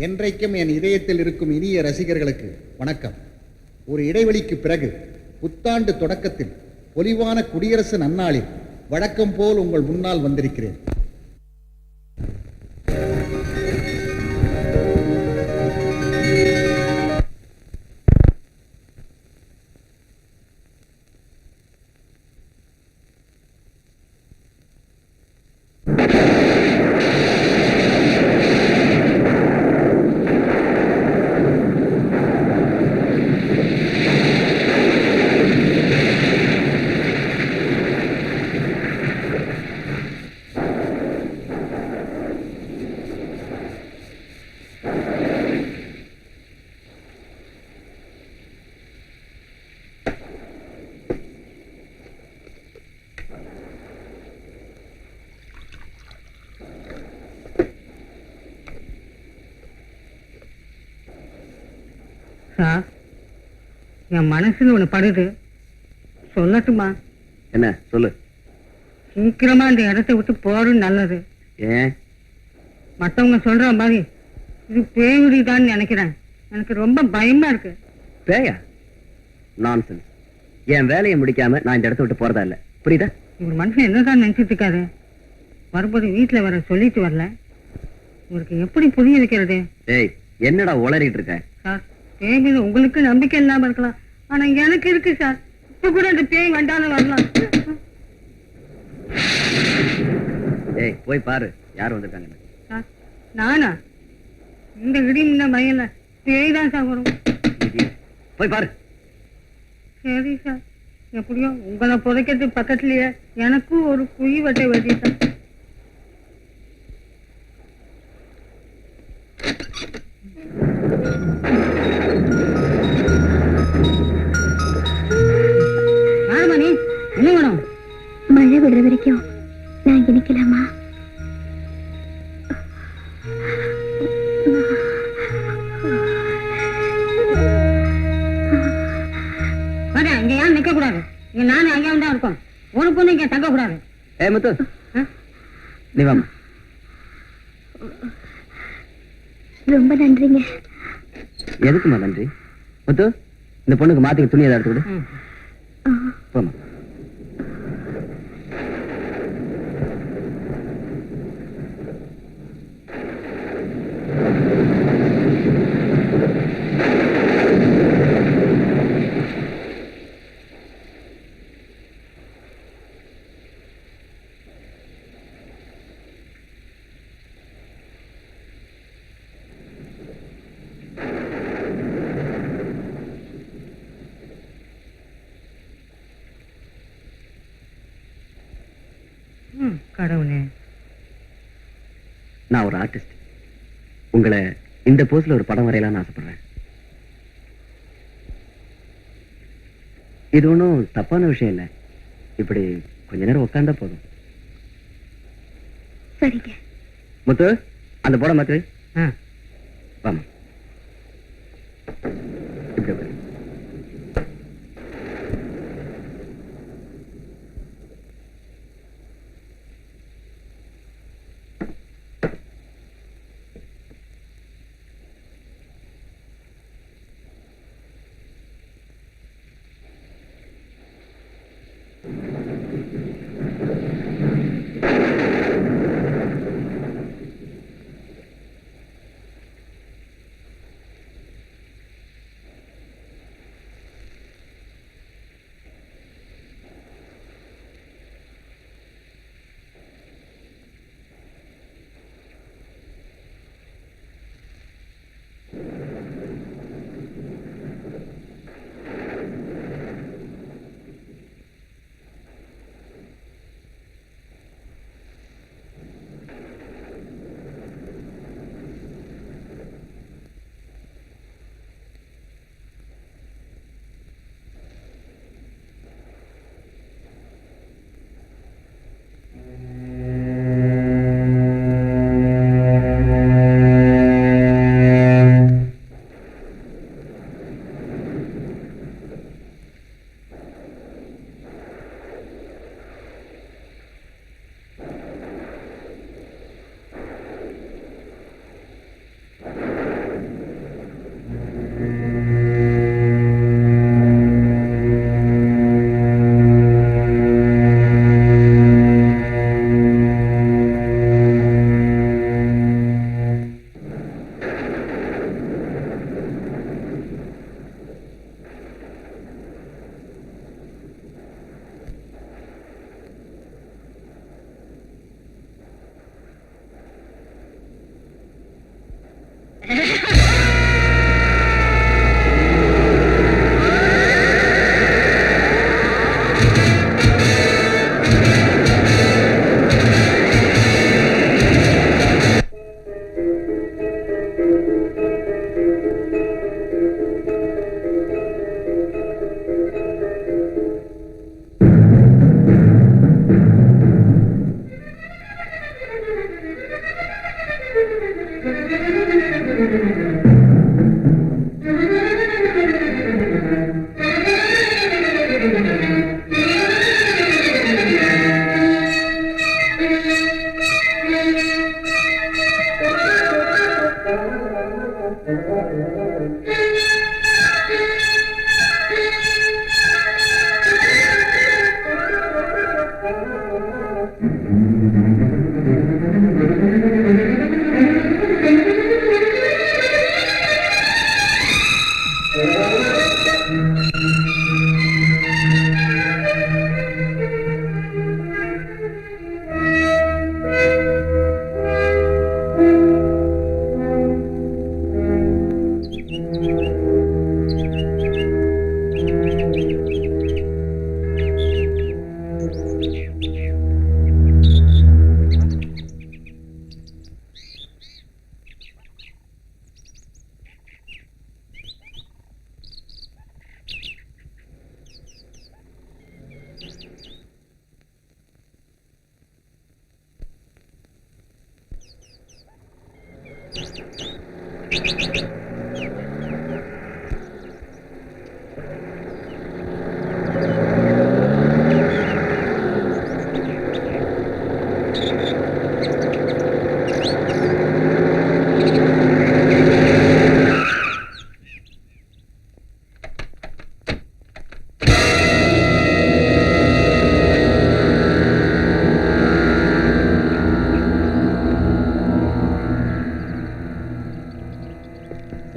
என்றைக்கும் என் இதயத்தில் இருக்கும் இனிய ரசிகர்களுக்கு வணக்கம். ஒரு இடைவெளிக்கு பிறகு புத்தாண்டு தொடக்கத்தில் பொலிவான குடியரசு நன்னாளில் வழக்கம் போல் உங்கள் முன்னால் வந்திருக்கிறேன். என் மனசுல ஒண்ணு படுது, சொல்லட்டுமா? என்ன சொல்லு. சீக்கிரமா இந்த இடத்தை விட்டு போறது நல்லது. ஏன்? மத்தவங்க சொல்ற மாதிரி இது பேயுடிதான்னு நினைக்கிறேன். எனக்கு ரொம்ப பயமா இருக்கு. பேயா? நான்சென்ஸ். என் வேலையை முடிக்காம நான் இந்த இடத்த விட்டு போறதா இல்ல, புரியுதா? இவர் மனுஷன் என்னதான் நினைச்சிட்டு இருக்காரு? வரும்போது வீட்டுல வர சொல்லிட்டு வரல, இவருக்கு எப்படி புரிய வைக்கிறது? ஏய், என்னடா உளறிட்டு இருக்க? சார், பேய் மீது உங்களுக்கு நம்பிக்கை இல்லாம இருக்கலாம், ஆனா எனக்கு இருக்கு சார். இப்ப கூட இந்த பேய் வந்தாலும் வரலாம். ஏய், போய் பாரு யார் வந்திருக்காங்க. சார், நானா? இந்த இடி இந்த மயில பேய் தான் சார் வரும். போய் பாரு. சரி சார், எப்படியோ உங்களை புதைக்கிறது பக்கத்துலயே எனக்கும் ஒரு குழி வட்டை வெட்டி சார். என்ன வேணும்? மழை விடுற வரைக்கும் நான் இங்க நிக்கலாமா? இங்க யாரும் நிக்க கூடாது. இங்க நானும் ஐயா தான் இருக்கோம். ஒரு பொண்ணு இங்க தங்க கூடாது. ஏய் முத்து, நீ வாமா. ரொம்ப நன்றிங்க. எதுக்குமா நன்றி? முத்து, இந்த பொண்ணுக்கு மாத்திக்க துணி ஏதாவது எடுத்து கொடு. போமா. கடவுளே, நான் ஒரு ஆர்டிஸ்ட். உங்களை இந்த போஸ்ல ஒரு படம் வரையலாம்னு ஆசைப்படுறேன். இது ஒன்றும் தப்பான விஷயம் இல்லை. இப்படி கொஞ்ச நேரம் உட்கார்ந்தா போதும். சரிங்க. முத்து, அந்த படம் மாத்து. வாமா, இப்படி உட்காரு.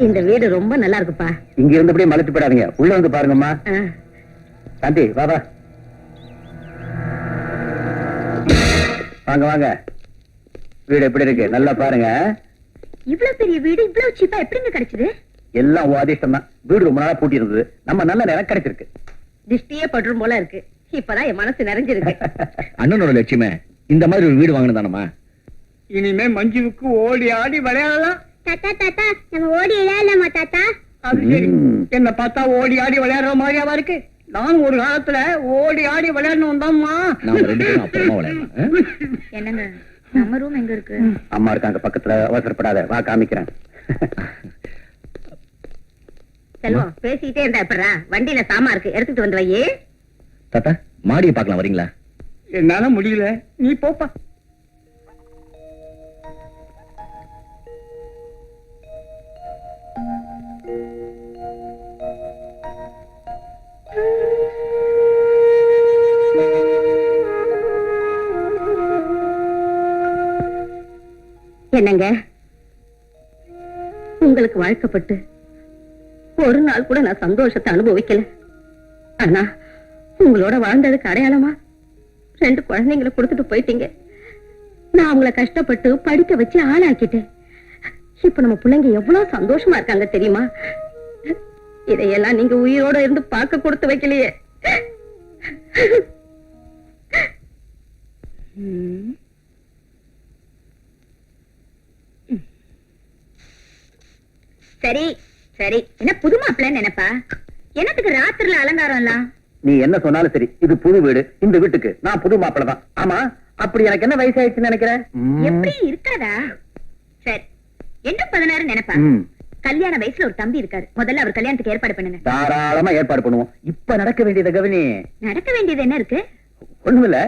இந்த வீடு ரொம்ப நல்லா இருக்குப்பா. இங்க இருந்தபடியே மலைச்சு போயிடாதீங்க, உள்ள வந்து பாருங்கம்மா. சாந்தி வா வா, வாங்க வாங்க. வீடு எப்படி இருக்கு நல்லா பாருங்க. இவ்வளவு பெரிய வீடு இவ்வளவு சீப்பா எப்படிங்க கிடைச்சது? எல்லாம் உன் அதிர்ஷ்டம் தான். வீடு ரொம்ப நாளா பூட்டி இருந்தது, நம்ம நல்ல நேரம் கிடைச்சிருக்கு. திஷ்டியே படுற போல இருக்கு. இப்பதான் என் மனசு நிறைஞ்சிருக்கு. அண்ணனோட லட்சியமே இந்த மாதிரி ஒரு வீடு வாங்கினதானமா. இனிமே மஞ்சுவுக்கு ஓடி ஆடி விளையாடலாம். தாத்தா தாத்தா நம்ம ஓடி விளையாடலாமா தாத்தா? அது சரி, என்ன பார்த்தா ஓடி ஆடி விளையாடுற மாதிரியாவா இருக்கு? நான் ஒரு காலத்துல ஓடி ஆடி விளையாடணும் தான்மா. நாம ரெண்டு பேரும் அப்புறமா விளையாடலாம். என்னங்க நம்ம ரூம் எங்க இருக்கு? அம்மா இருக்காங்க பக்கத்துல, அவசரப்படாத, வா காமிக்கிறேன். செல்வம் பேசிக்கிட்டே இருந்தா எப்படா? வண்டியில சாமா இருக்கு, எடுத்துட்டு வந்து வையே. தாத்தா மாடியை பார்க்கலாம் வரீங்களா? என்னால முடியல, நீ போப்பா. என்னங்க உங்களுக்கு வாழ்க்கப்பட்டு ஒரு நாள் கூட நான் சந்தோஷத்தை அனுபவிக்கல. ஆனா உங்களோட வாழ்ந்ததுக்கு அடையாளமா 2 குழந்தைங்களை கொடுத்துட்டு போயிட்டீங்க. நான் அவங்கள கஷ்டப்பட்டு படிக்க வச்சு ஆளாக்கிட்டேன். இப்ப நம்ம பிள்ளைங்க எவ்வளவு சந்தோஷமா இருக்காங்க தெரியுமா? இதையெல்லாம் நீங்க உயிரோட இருந்து பார்க்க கொடுத்து வைக்கலையே. சரி சரி, என்ன புது மாப்பிள்ளைன்னு நினைப்பா? என்னத்துக்கு ராத்திரில அலங்காரம் எல்லாம்? நீ என்ன சொன்னாலும் சரி, இது புது வீடு, இந்த வீட்டுக்கு நான் புது மாப்பிள்ள தான். ஆமா, அப்படி எனக்கு என்ன வயசாயிடுச்சுன்னு நினைக்கிறேன்? எப்படி இருக்காதா? சரி, என்ன 16 நினைப்பா? கல்யாண வயசுல ஒரு தம்பி இருக்காரு, முதல்ல அவர் கல்யாணத்துக்கு ஏற்பாடு பண்ணுங்க. தாராளமா ஏற்பாடு பண்ணுவோம். இப்ப நடக்க வேண்டியது கவனி. நடக்க வேண்டியது என்ன இருக்கு? ஒண்ணுமில்ல,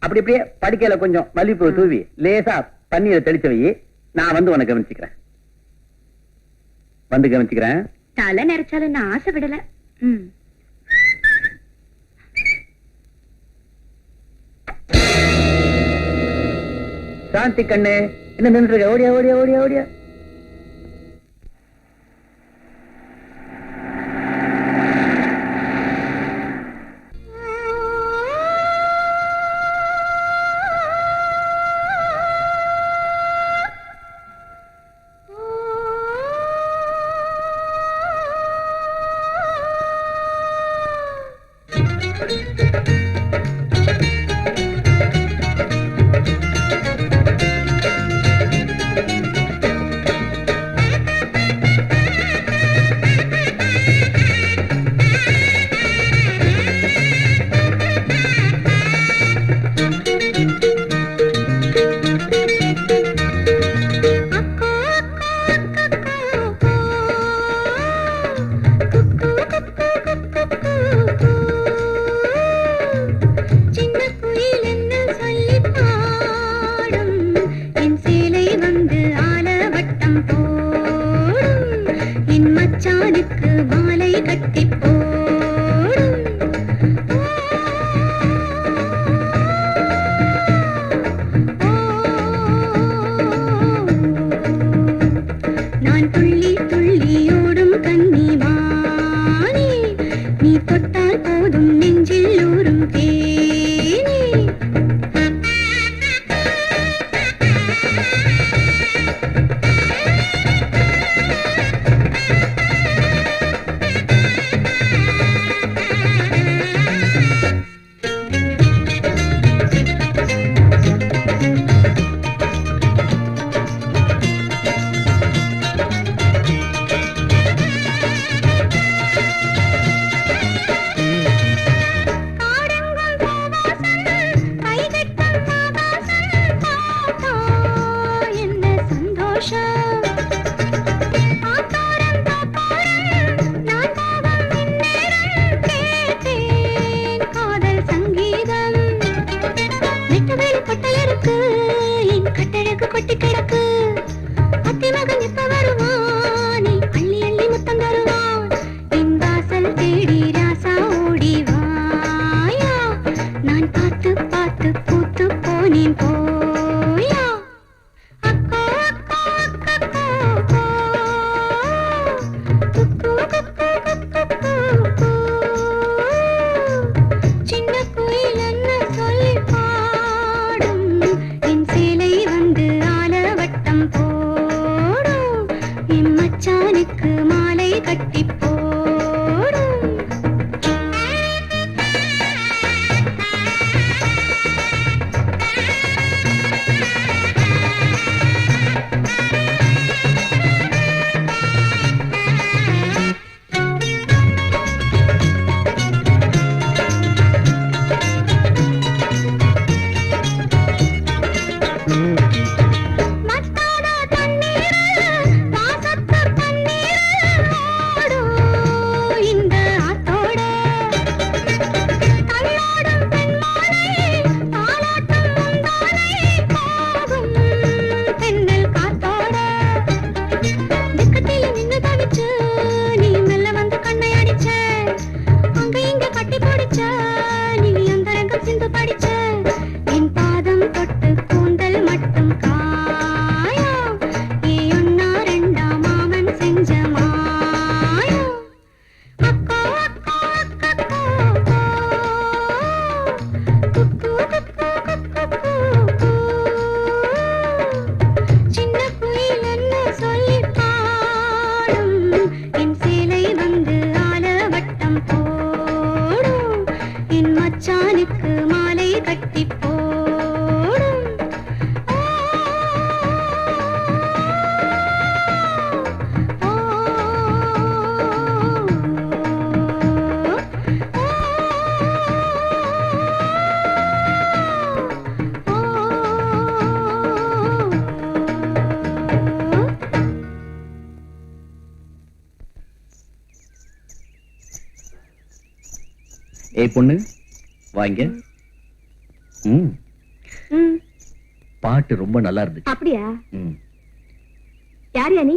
அப்படி அப்படியே படுக்கையில கொஞ்சம் மல்லிப்பூ தூவி லேசா தண்ணீரை தெளிச்சு வை. நான் வந்து உனக்கு கவனிச்சுக்கிறேன். வந்து கவனிச்சுக்கிறேன். தலை நிறைச்சாலும் நான் ஆசை விடல. சாந்தி கண்ணு என்ன நின்று ஓடியா ஓடியா ஓடியா ஓடியா. பார்த்து பூத்து போனேன் போயா அக்கா அக்கா அக்கா குக்கு குக்கு குக்கு சின்ன குயில் என்ன சொல்லி பாடும் என் சேலை வந்து ஆலவட்டம் போடும் என் மச்சானுக்கு மாலை கட்டி போடும் மத்தான தண்ணீர் வாசத்து தண்ணீர் ஓடும் இந்த ஆத்தோட தள்ளாடும் பெண்மானை தாலாட்டும் முந்தானை போகும் தென்னல் காத்தோட திக்கத்தில் நின்னு தவிச்சு நீ மெல்ல வந்து கண்ணை அடிச்ச அங்க இங்க கட்டி பிடிச்ச நீ அந்த ரங்கம் சிந்து படிச்ச என் பாதம் தொட்டு கூந்தல் மட்டும் காயம் ஏ ஒன்னா ரெண்டா மாமன் செஞ்ச மாயம் அக்கா அக்கா அக்கா குக்கு குக்கு குக்கு சின்ன குயில் என்ன சொல்லி பாடும் என் சேலை வந்து ஆலவட்டம் போடும் என் மச்சானுக்கு மாலை கட்டி போடும் ஏய் பொண்ணு வாங்க. ம் ம், பாட்டு ரொம்ப நல்லா இருந்துச்சு. அப்படியா? ம். யார் நீ?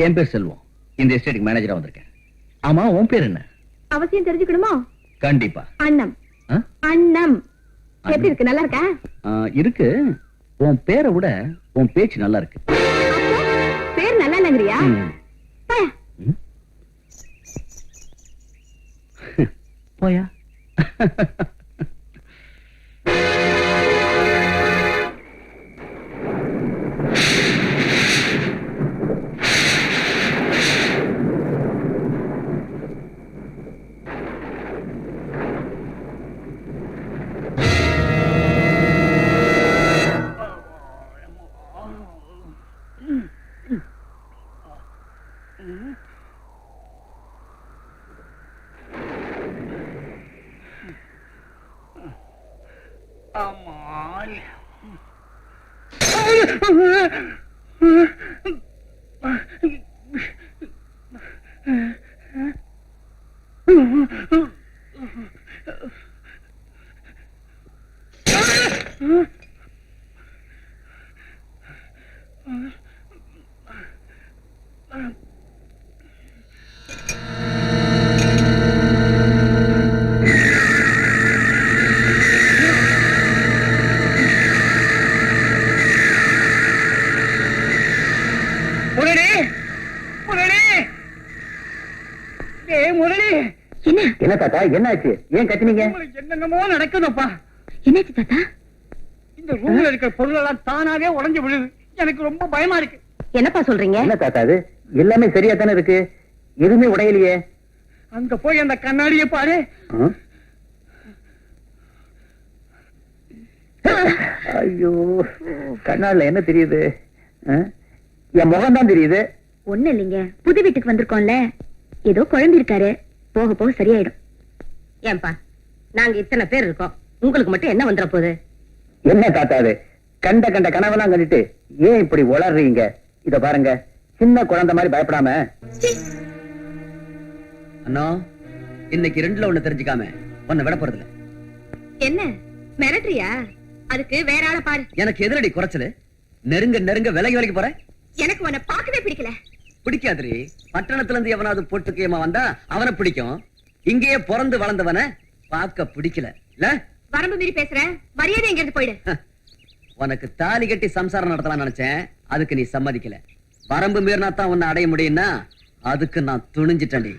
என் பேர் செல்வம். இந்த எஸ்டேட்டுக்கு மேனேஜரா வந்திருக்கேன். ஆமா, உன் பேர் என்ன? அவசியம் தெரிஞ்சுக்கணுமா? கண்டிப்பா. அண்ணம். ஆ? அண்ணம் எப்படி இருக்கு? நல்லா இருக்கா? இருக்கு. உன் பேரை விட உன் பேச்சு நல்லா இருக்கு. பேர் நல்லா இல்லைங்கிறியா? ம். ம். போயா. அம்மாள். முரளி, முரளி, முரளி, என்ன தாத்தா, என்ன ஆச்சு? ஏன் கத்தினீங்க? உங்களுக்கு என்னென்னமோ நடக்குதுப்பா. என்னாச்சு தாத்தா? இந்த ரூம்ல இருக்கிற பொருள் எல்லாம் தானாவே உடைஞ்சு விழுது. எனக்கு ரொம்ப பயமா இருக்கு. என்னப்பா சொல்றீங்க? என்ன தாத்தா, அது எல்லாமே சரியா தானே இருக்கு. எதுவுமே உடையலையே. அங்க போய் அந்த கண்ணாடியை பாரு. ஐயோ, கண்ணாடில என்ன தெரியுது? என் முகம் தான் தெரியுது. ஒண்ணு இல்லைங்க, புது வீட்டுக்கு வந்திருக்கோம்ல, ஏதோ குழம்பு இருக்காரு, போக போக சரியாயிடும். ஏன்பா, நாங்க இத்தனை பேர் இருக்கோம், உங்களுக்கு மட்டும் என்ன வந்துற போகுது? என்ன தாத்தா, அது கண்ட கண்ட கனவெல்லாம் கண்டுட்டு ஏன் இப்படி உளறீங்க? இத பாருங்க, சின்ன குழந்தை மாதிரி பயப்படாம. அண்ணா, இன்னைக்கு ரெண்டுல ஒண்ணு தெரிஞ்சுக்காம ஒன்ன விட போறதில்ல. என்ன மிரட்டுறியா? அதுக்கு வேற ஆளை பாரு. எனக்கு எதிரடி குறைச்சது. நெருங்க நெருங்க விலகி விலகி போற. எனக்கு உன்னை பார்க்கவே பிடிக்கல. பிடிக்காதுரி. பட்டணத்துல இருந்து எவனாவது போட்டுக்கியமா வந்தா அவனை பிடிக்கும். இங்கேயே பிறந்து வளர்ந்தவன பார்க்க பிடிக்கல. இல்ல வரம்பு மீறி பேசுற, மரியாதை எங்க இருந்து போயிடு. உனக்கு தாலி கட்டி சம்சாரம் நடத்தலாம் நினைச்சேன், அதுக்கு நீ சம்மதிக்கல. வரம்பு மீறினா தான் உன்னை அடைய முடியும்னா அதுக்கு நான் துணிஞ்சிட்டேன்டி.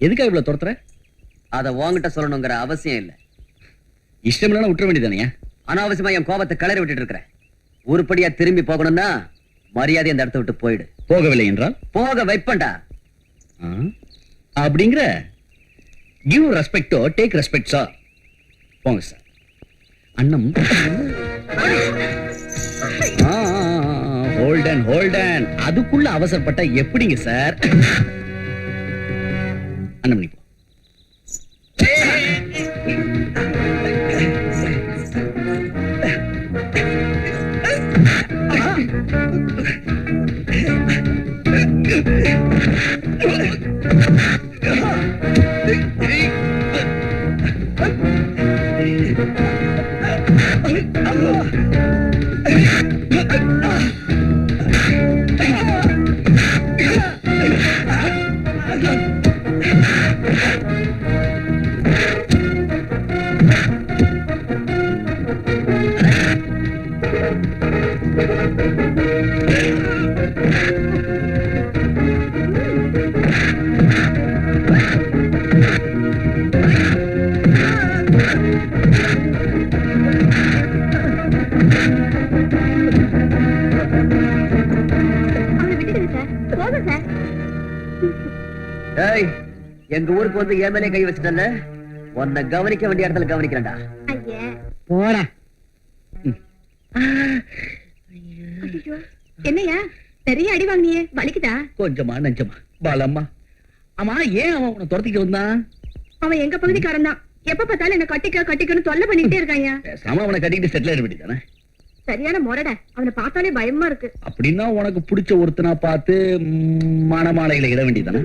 எதுக்காக இவ்வளவு துரத்துற? அத உன்கிட்ட சொல்லணுங்கிற அவசியம் இல்ல. இஷ்டம் இல்லைன்னா விட்டுற வேண்டியதானே? அனாவசியமா என் கோபத்தை கிளறி விட்டுட்டு இருக்கிறேன். உருப்படியா திரும்பி போகணும்னா மரியாதை அந்த இடத்தை விட்டு போயிடு. போகவில்லை என்றால் போக வைப்பண்டா. அப்படிங்கிற கிவ் ரெஸ்பெக்டோ டேக் ரெஸ்பெக்ட் சார். போங்க சார். அண்ணம் ஹோல்டன் ஹோல்டன், அதுக்குள்ள அவசரப்பட்ட எப்படிங்க சார்? அண்ணம் நீ போ. எங்க ஊருக்கு வந்து ஏமலே கை வச்சுட்டல, உன்னை கவனிக்க வேண்டிய இடத்துல கவனிக்கிறேன்டா. போடா. என்னையா பெரிய அடி வாங்கினியே, வலிக்குதா? கொஞ்சமா நஞ்சமா பாலம்மா. ஆமா, ஏன் அவன் உன்னை துரத்திட்டு வந்தான்? அவன் எங்க பகுதிக்காரன் தான். எப்ப பார்த்தாலும் என்ன கட்டிக்கன்னு தொல்லை பண்ணிட்டே இருக்காயா. சாமா அவனை கட்டிக்கிட்டு செட்டில் ஆயிட வேண்டியதானே? சரியான முரட, அவனை பார்த்தாலே பயமா இருக்கு. அப்படின்னா உனக்கு பிடிச்ச ஒருத்தனா பார்த்து மணமாலைகளை இட வேண்டியதானே?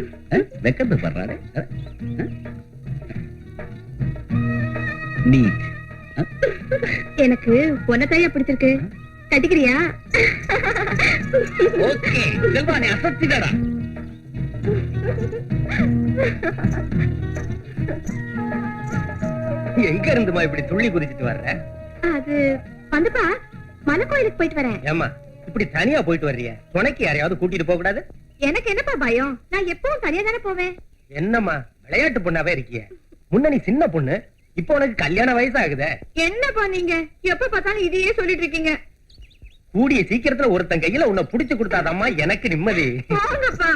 வெக்கத்தை பண்றாரு நீ. எனக்கு பொண்ணத்தையா பிடிச்சிருக்கு, கட்டிக்கிறியா? ஓகே செல்வா, நீ அசத்திடா. எங்க இருந்துமா இப்படி துள்ளி குதிச்சிட்டு வர்ற? அது வந்துப்பா, மலை கோயிலுக்கு போயிட்டு வரேன். ஏமா இப்படி தனியா போயிட்டு வர்றிய? துணைக்கு யாரையாவது கூட்டிட்டு போக கூடாது? எனக்கு என்னப்பா பயம், நான் எப்பவும் தனியா தானே போவேன். என்னம்மா விளையாட்டு பொண்ணாவே இருக்கிய? முன்ன நீ சின்ன பொண்ணு, இப்போ உனக்கு கல்யாண வயசு ஆகுதே. என்னப்பா நீங்க எப்ப பார்த்தாலும் இதையே சொல்லிட்டு இருக்கீங்க. கூடிய சீக்கிரத்துல ஒருத்தன் கையில உன்னை புடிச்சு கொடுத்தாதம்மா எனக்கு நிம்மதி. போங்கப்பா.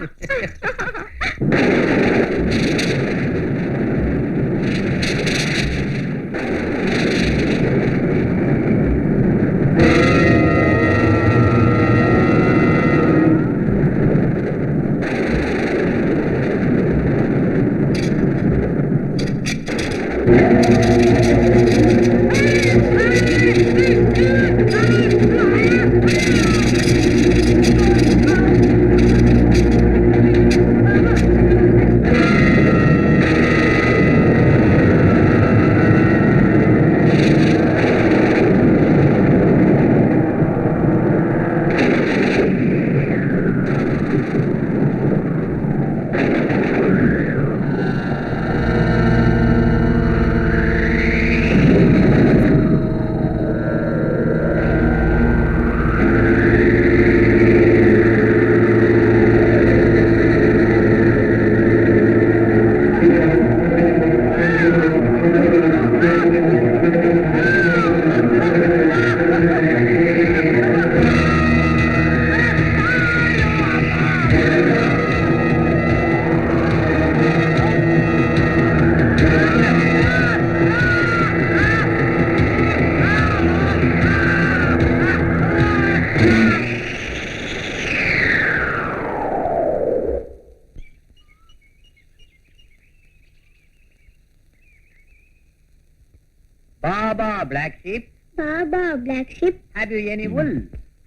black sheep. Baba, black sheep. Have you any wool?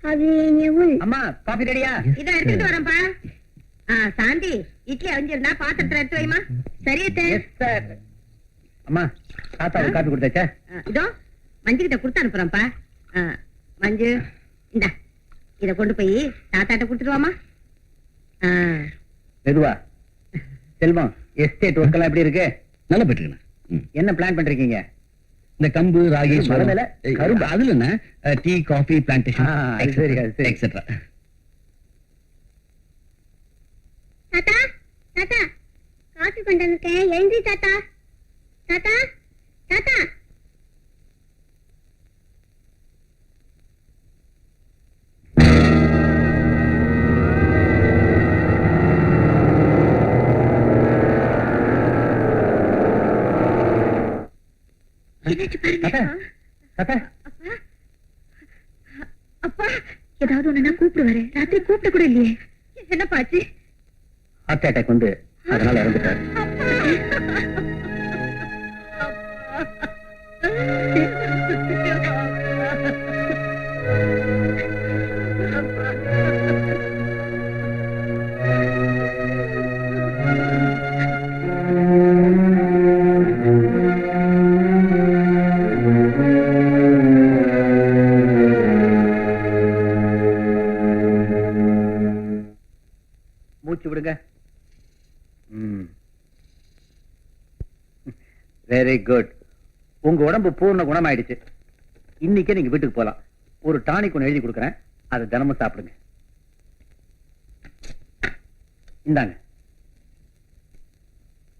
Have you any wool? அம்மா காபி ரெடியா? இத எடுத்துட்டு வரேன்ப்பா. சாந்தி இட்லி அவிஞ்சிருந்தா பாத்திரத்துல எடுத்து வைமா. சரியத்தே. Yes sir. அம்மா தாத்தா காபி கொடுத்தாச்சா? இதோ மஞ்சு கிட்ட கொடுத்து அனுப்புறேன்ப்பா. மஞ்சு இந்தா இத கொண்டு போய் தாத்தாட்ட கொடுத்துட்டு வாமா. மெதுவா. செல்வம், எஸ்டேட் ஒர்க் எல்லாம் எப்படி இருக்கு? நல்லா போயிட்டு என்ன பிளான் பண்றீங்க? இந்த கம்பு ராகி மரம் மேல கரும்பு அதுல என்ன டீ காஃபி பிளான்டேஷன் அது சரி, அது சரி. எக்ஸெட்ரா. தாத்தா, தாத்தா, காஃபி கொண்டு வந்திருக்கேன். எழுந்தி தாத்தா. தாத்தா, தாத்தா. அப்பா ஏதாவது ஒண்ணு கூப்பிடுவாரு. ராத்திரி கூப்பிட கூட இல்லையே. என்னப்பா ஆச்சு? ஹார்ட் அட்டாக் வந்து அதனால இறந்துட்டாரு. மூச்சு விடுங்க. Very good. உங்க உடம்பு பூர்ண குணமாயிடுச்சு. இன்னைக்கே நீங்க வீட்டுக்கு போலாம். ஒரு டானிக் ஒன்று எழுதி கொடுக்குறேன், அதை தினமும் சாப்பிடுங்க. இந்தாங்க.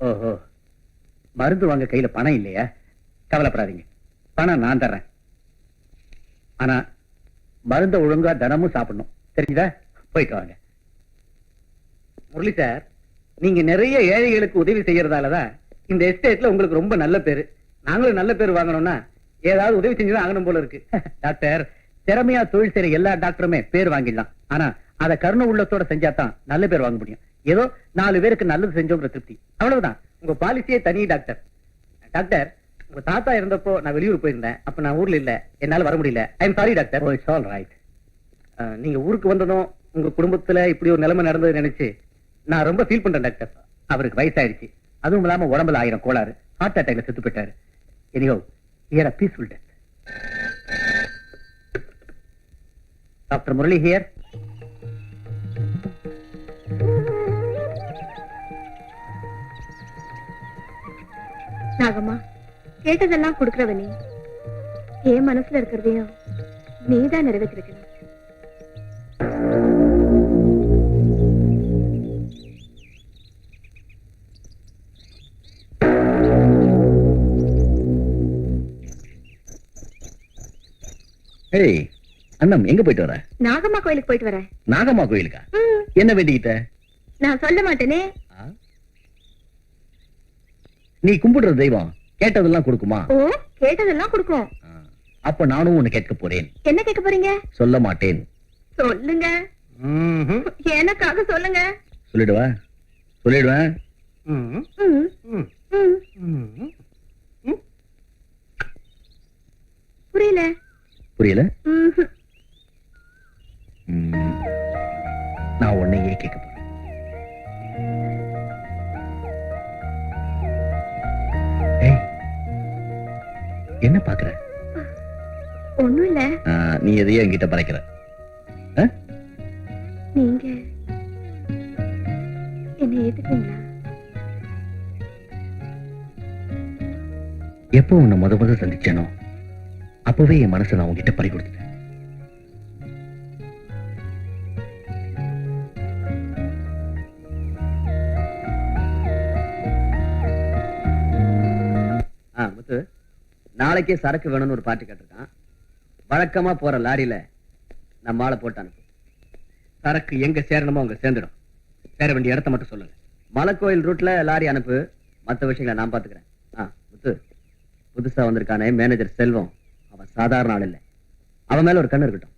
ஓஹோ, மருந்து வாங்க கையில பணம் இல்லையா? கவலைப்படாதீங்க, பணம் நான் தர்றேன். ஆனா மருந்த ஒழுங்கா தினமும் சாப்பிடணும், தெரிஞ்சுதா? போயிட்டு வாங்க. முரளி சார், நீங்க நிறைய ஏழைகளுக்கு உதவி செய்யறதாலதான் இந்த எஸ்டேட்ல உங்களுக்கு ரொம்ப நல்ல பேரு. நாங்களும் நல்ல பேர் வாங்கணும்னா ஏதாவது உதவி செஞ்சுதான் ஆகணும் போல இருக்கு. டாக்டர், திறமையா தொழில் செய்யற எல்லா டாக்டருமே பேர் வாங்கிடலாம். ஆனா அத கருணை உள்ளத்தோட செஞ்சாதான் நல்ல பேர் வாங்க முடியும். ஏதோ 4 பேருக்கு நல்லது செஞ்சோங்கிற திருப்தி, அவ்வளவுதான். உங்க பாலிசியே தனி. டாக்டர், டாக்டர், உங்க தாத்தா இருந்தப்போ நான் வெளியூர் போயிருந்தேன். அப்ப நான் ஊர்ல இல்ல, என்னால வர முடியல. I am sorry doctor. It's all right. நீங்க ஊருக்கு வந்ததும் உங்க குடும்பத்துல இப்படி ஒரு நிலைமை நடந்தது நினைச்சு நான் ரொம்ப ஃபீல் பண்றேன் டாக்டர். அவருக்கு வயசாயிடுச்சு, அதுவும் இல்லாம உடம்புல 1000 கோளாறு. ஹார்ட் அட்டாக்ல செத்து போயிட்டாரு. Anyhow, here a peaceful death. Doctor Murali here. Nagamma, கேட்டதெல்லாம் கொடுக்கறவ நீ. என் மனசுல இருக்கிறதையும் நீதான் நிறைவேற்றிருக்கணும். ஏய் அண்ணம், எங்க போயிட்டு வர? நாகம்மா கோயிலுக்கு போயிட்டு வரேன். நாகம்மா கோயிலுக்கா? என்ன வேண்டிக்கிட்ட? நான் சொல்ல மாட்டேனே. நீ கும்பிடுற தெய்வம் கேட்டதெல்லாம் கொடுக்குமா? ஓ, கேட்டதெல்லாம் கொடுக்கும். அப்ப நானும் ஒண்ணு கேட்க போறேன். என்ன கேட்க போறீங்க? சொல்ல மாட்டேன். சொல்லுங்க, எனக்காக சொல்லுங்க. சொல்லிடுவா? சொல்லிடுவேன். புரியல. புரியல? நான் உன்னையே கேட்க போறேன். ஏய், என்ன பாக்குற? ஒண்ணும் இல்ல. நீ எதையோ என்கிட்ட பறைக்கிற. நீங்க என்ன ஏத்துக்குவீங்களா? எப்போ உன்னை முத சந்திச்சேனோ அப்பவே என் மனசை நான் உன்கிட்ட பறி கொடுத்துட்டேன். முத்து, நாளைக்கே சரக்கு வேணும்னு ஒரு பாட்டு கேட்டிருக்கான். வழக்கமா போற லாரியில நம்ம ஆளை போட்டு அனுப்பு. சரக்கு எங்க சேரணுமோ அங்க சேர்ந்துடும். சேர வேண்டிய இடத்த மட்டும் சொல்லுங்க. மலைக்கோயில் ரூட்ல லாரி அனுப்பு, மத்த விஷயங்களை நான் பாத்துக்கிறேன். முத்து, புதுசா வந்திருக்கானே மேனேஜர் செல்வம், அவன் சாதாரண ஆள் இல்ல. அவன் மேல ஒரு கண்ணு இருக்கட்டும்.